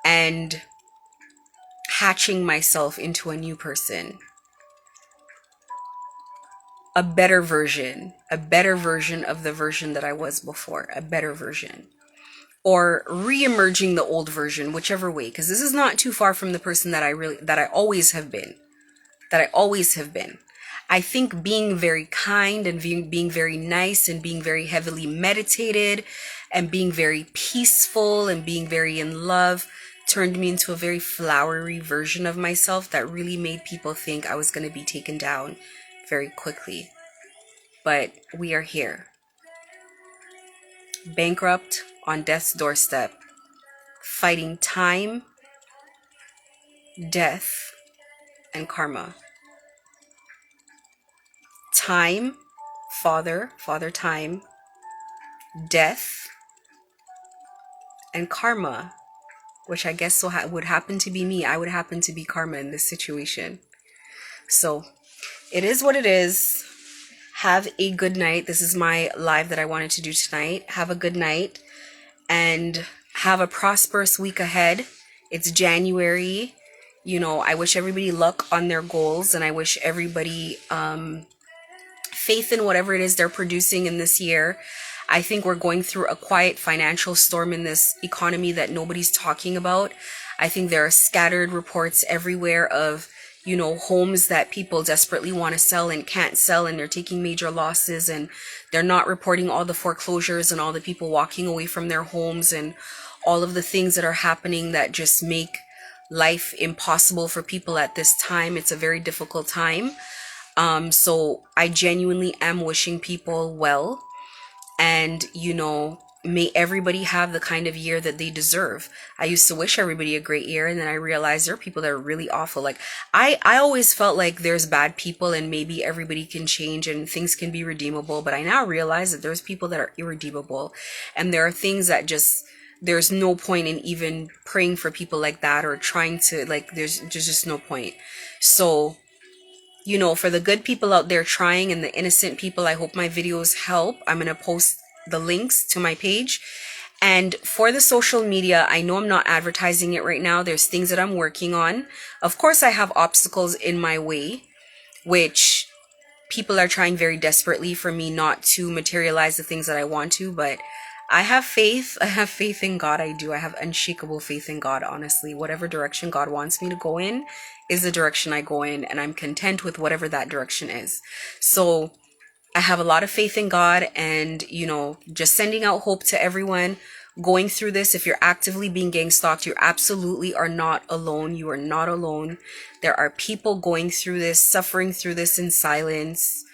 [SPEAKER 1] and hatching myself into a new person. A better version of the version that I was before, a better version. Or re-emerging the old version, whichever way, because this is not too far from the person that I always have been. I think being very kind and being very nice and being very heavily meditated and being very peaceful and being very in love turned me into a very flowery version of myself that really made people think I was going to be taken down very quickly. But we are here. Bankrupt, on death's doorstep, fighting time, death, and karma. Time, father time, death, and karma, which I guess would happen to be me. I would happen to be karma in this situation. So it is what it is. Have a good night. This is my live that I wanted to do tonight. Have a good night and have a prosperous week ahead. It's January. You know, I wish everybody luck on their goals, and I wish everybody faith in whatever it is they're producing in this year. I think we're going through a quiet financial storm in this economy that nobody's talking about. I think there are scattered reports everywhere of, you know, homes that people desperately want to sell and can't sell, and they're taking major losses, and they're not reporting all the foreclosures and all the people walking away from their homes and all of the things that are happening that just make life impossible for people at this time. It's a very difficult time. So I genuinely am wishing people well, and, you know, may everybody have the kind of year that they deserve. I used to wish everybody a great year, and then I realized there are people that are really awful. Like, I always felt like there's bad people and maybe everybody can change and things can be redeemable, but I now realize that there's people that are irredeemable, and there are things that just, there's no point in even praying for people like that or trying to, like, there's just no point. So, you know, for the good people out there trying and the innocent people, I hope my videos help. I'm going to post the links to my page. And for the social media, I know I'm not advertising it right now. There's things that I'm working on. Of course, I have obstacles in my way, which people are trying very desperately for me not to materialize the things that I want to, but I have faith. I have faith in God. I do. I have unshakable faith in God, honestly. Whatever direction God wants me to go in is the direction I go in, and I'm content with whatever that direction is. So I have a lot of faith in God, and, you know, just sending out hope to everyone going through this. If you're actively being gang stalked, you absolutely are not alone. You are not alone. There are people going through this, suffering through this in silence.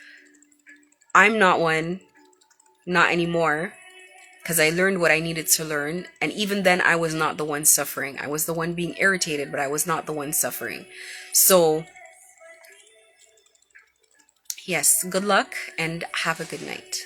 [SPEAKER 1] I'm not one, not anymore, because I learned what I needed to learn. And even then, I was not the one suffering. I was the one being irritated, but I was not the one suffering. So, yes, good luck and have a good night.